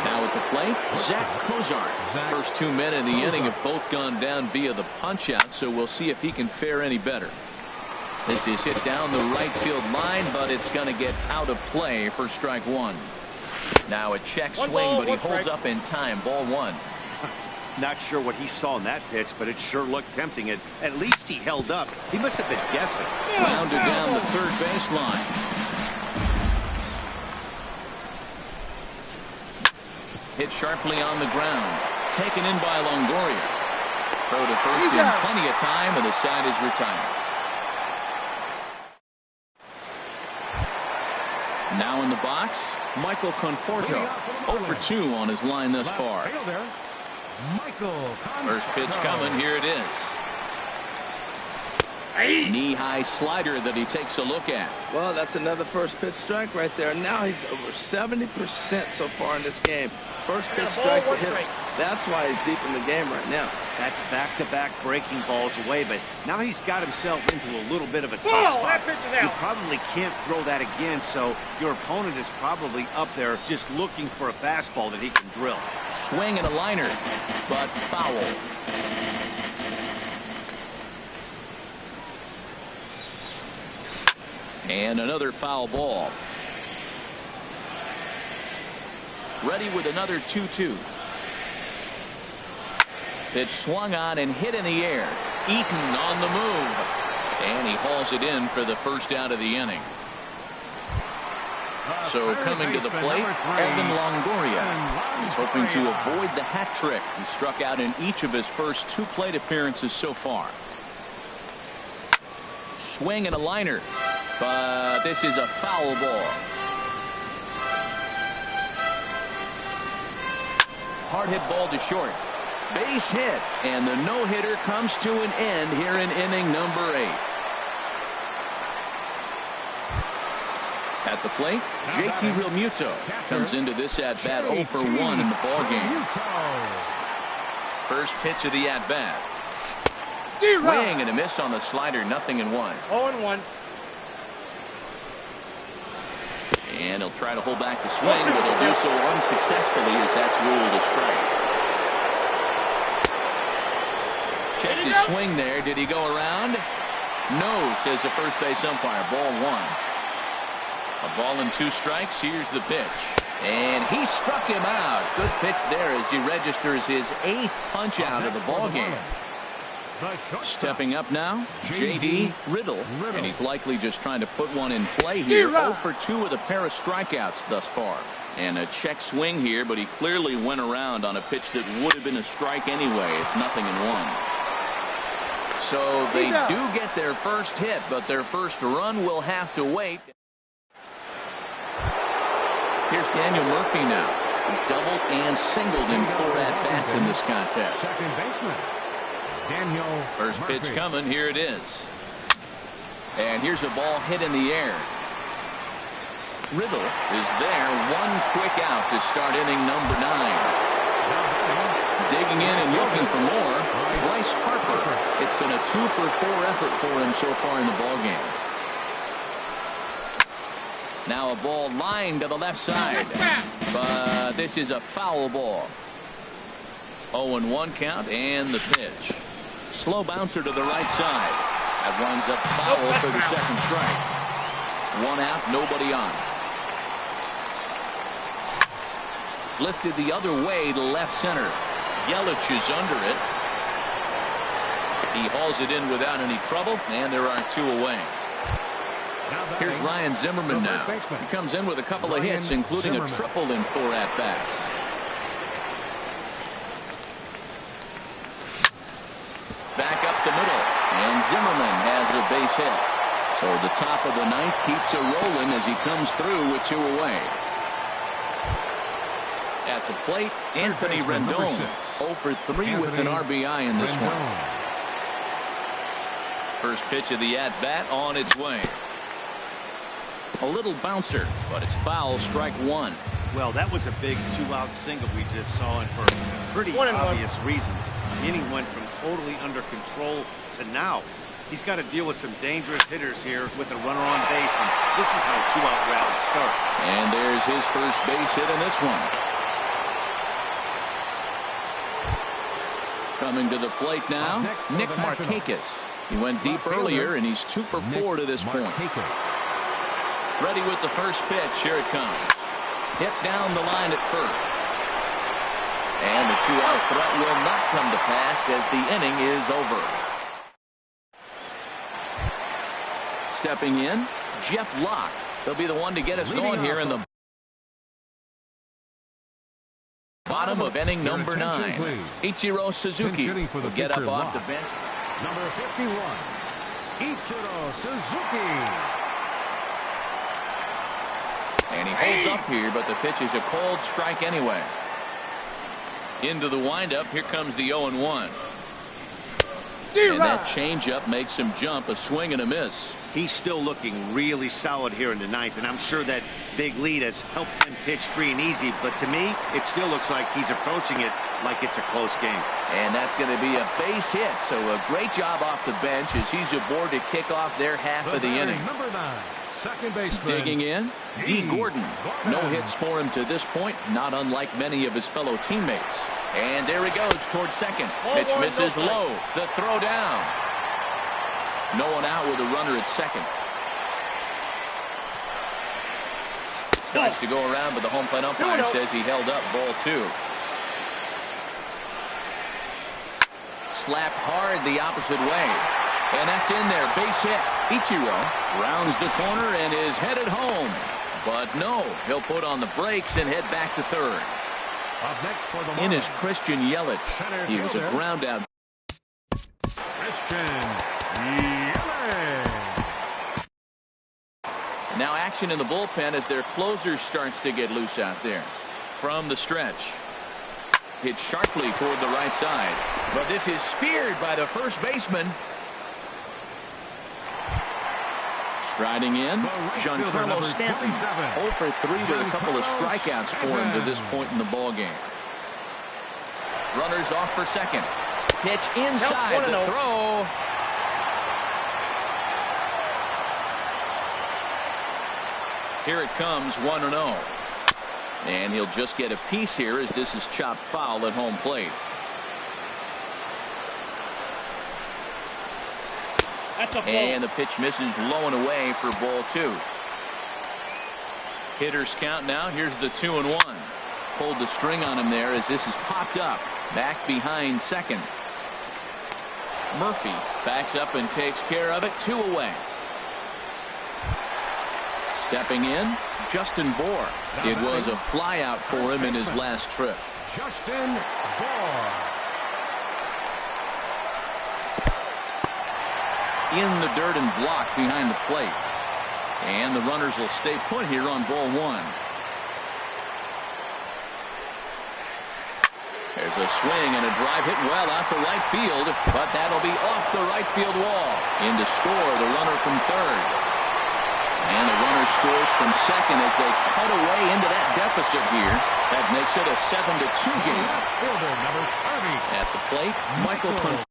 Now at the plate, Zach Cozart. First 2 men in the inning have both gone down via the punch out, so we'll see if he can fare any better. This is hit down the right field line, but it's going to get out of play for strike 1. Now a check swing, but he holds up in time. Ball 1. Not sure what he saw in that pitch, but it sure looked tempting. At least he held up. He must have been guessing. Rounded down the third baseline. Hit sharply on the ground. Taken in by Longoria. Throw to first in plenty of time, and the side is retired. Now in the box, Michael Conforto. 0 for 2 on his line thus far. First pitch coming. Here it is. Knee-high slider that he takes a look at. Well, that's another first pitch strike right there. Now he's over 70% so far in this game. First pitch strike to hit. That's why he's deep in the game right now. That's back-to-back breaking balls away, but now he's got himself into a little bit of a tough Whoa, spot. that pitch is out. You probably can't throw that again, so your opponent is probably up there just looking for a fastball that he can drill. Swing and a liner, but foul. And another foul ball. Ready with another 2-2. Pitch swung on and hit in the air. Eaton on the move. And he hauls it in for the first out of the inning. So coming to the plate, Evan Longoria. He's hoping to avoid the hat trick. He struck out in each of his first 2 plate appearances so far. Swing and a liner. But this is a foul ball. Hard hit ball to short. Base hit. And the no-hitter comes to an end here in inning number 8. At the plate, JT Realmuto comes into this at-bat 0 for 1 in the ballgame. First pitch of the at-bat. Swing and a miss on the slider, 0-1. 0-1. And he'll try to hold back the swing, but he'll do so unsuccessfully as that's ruled a strike. Checked his swing there. Did he go around? No, says the first base umpire. Ball 1. A ball and 2 strikes. Here's the pitch. And he struck him out. Good pitch there as he registers his 8th punch out of the ball game. Stepping up now, J.D. Riddle. And he's likely just trying to put one in play here. 0 for 2 with a pair of strikeouts thus far. And a check swing here, but he clearly went around on a pitch that would have been a strike anyway. It's 0-1. So they do get their first hit, but their first run will have to wait. Here's Daniel Murphy now. He's doubled and singled in 4 at-bats in this contest. Second baseman. First pitch coming. Here it is. And here's a ball hit in the air. Riddle is there. 1 quick out to start inning number 9. Digging in and looking for more, Bryce Harper. It's been a 2 for 4 effort for him so far in the ballgame. Now a ball lined to the left side. But this is a foul ball. 0-1 count and the pitch. Slow bouncer to the right side. That winds up foul for the second strike. 1 out, nobody on. Lifted the other way to left center. Yelich is under it. He hauls it in without any trouble, and there are 2 away. Here's Ryan Zimmerman now. He comes in with a couple of hits, including a triple in 4 at-bats. Back up the middle, and Zimmerman has a base hit. So the top of the 9th keeps it rolling as he comes through with 2 away. At the plate, Anthony Rendon, 0 for 3 with an RBI in this one. First pitch of the at-bat on its way. A little bouncer, but it's foul, strike 1. Well, that was a big 2-out single we just saw, and for pretty 1-1. obvious reasons. The inning went from totally under control to now. He's got to deal with some dangerous hitters here with a runner on base, and this is how 2-out rallies start. And there's his first base hit in this one. Coming to the plate now, Nick Markakis. He went deep earlier, and he's 2 for 4 to this point. Ready with the first pitch. Here it comes. Hit down the line at first. And the 2-out threat will not come to pass as the inning is over. Stepping in, Jeff Locke. He'll be the one to get us going here in the bottom of inning number 9. Ichiro Suzuki will get up off the bench. Number 51, Ichiro Suzuki. And he holds up here, but the pitch is a cold strike anyway. Into the windup. Here comes the 0-1. And that changeup makes him jump. A swing and a miss. He's still looking really solid here in the ninth, and I'm sure that big lead has helped him pitch free and easy, but to me, it still looks like he's approaching it like it's a close game. And that's going to be a base hit, so a great job off the bench as he's aboard to kick off their half of the inning. Number 9, second baseman. Digging in, D. Gordon. No hits for him to this point, not unlike many of his fellow teammates. And there he goes towards second. Pitch misses low. The throw down. No one out with a runner at second. Starts to go around, but the home plate umpire says he held up. Ball 2. Slapped hard the opposite way. And that's in there. Base hit. Ichiro rounds the corner and is headed home. But no, he'll put on the brakes and head back to third. Up next for the In is Christian Yelich. He was a ground out. Christian Yelich. Now action in the bullpen as their closer starts to get loose out there. From the stretch. Hit sharply toward the right side. But this is speared by the first baseman. Striding in, Giancarlo Stanton. 0 for 3 with a couple of strikeouts for him to this point in the ballgame. Runners off for second. Pitch inside the throw. Here it comes, 1-0. And he'll just get a piece here as this is chopped foul at home plate. And the pitch misses low and away for ball 2. Hitters count now. Here's the 2-1. Pulled the string on him there as this is popped up. Back behind second. Murphy backs up and takes care of it. 2 away. Stepping in, Justin Bour. It was a flyout for him in his last trip. Justin Bour. In the dirt and blocked behind the plate. And the runners will stay put here on ball 1. There's a swing and a drive hit well out to right field, but that'll be off the right field wall. In to score the runner from third. And the runner scores from second as they cut away into that deficit here. That makes it a 7-2 game. Fielder number 30. At the plate, Michael Conforto.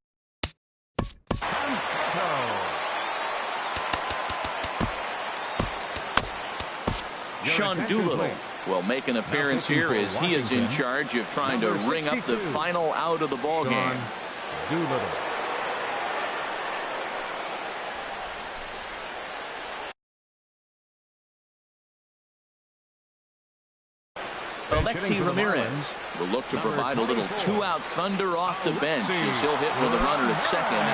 Sean Doolittle will make an appearance here as he is in charge of trying to ring up the final out of the ball game. Doolittle. Alexi Ramirez will look to provide a little 2-out thunder off the bench as he'll hit with a runner at second.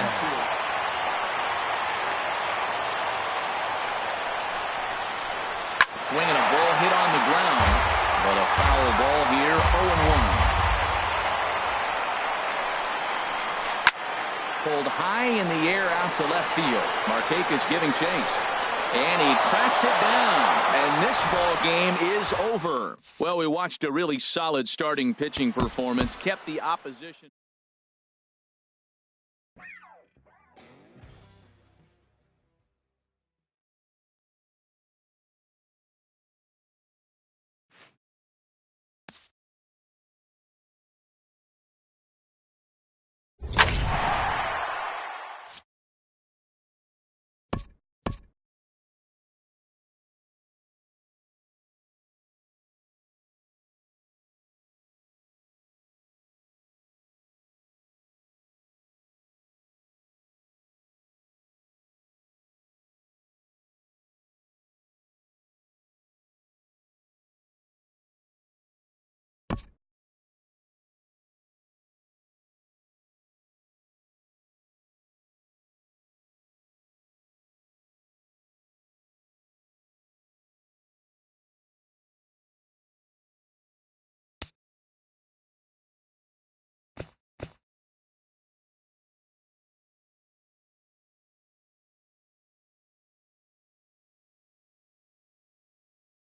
Swinging a ball hit on the ground, but a foul ball here, 0-1. Pulled high in the air out to left field. Markakis giving chase. And he tracks it down. And this ball game is over. Well, we watched a really solid starting pitching performance. Kept the opposition.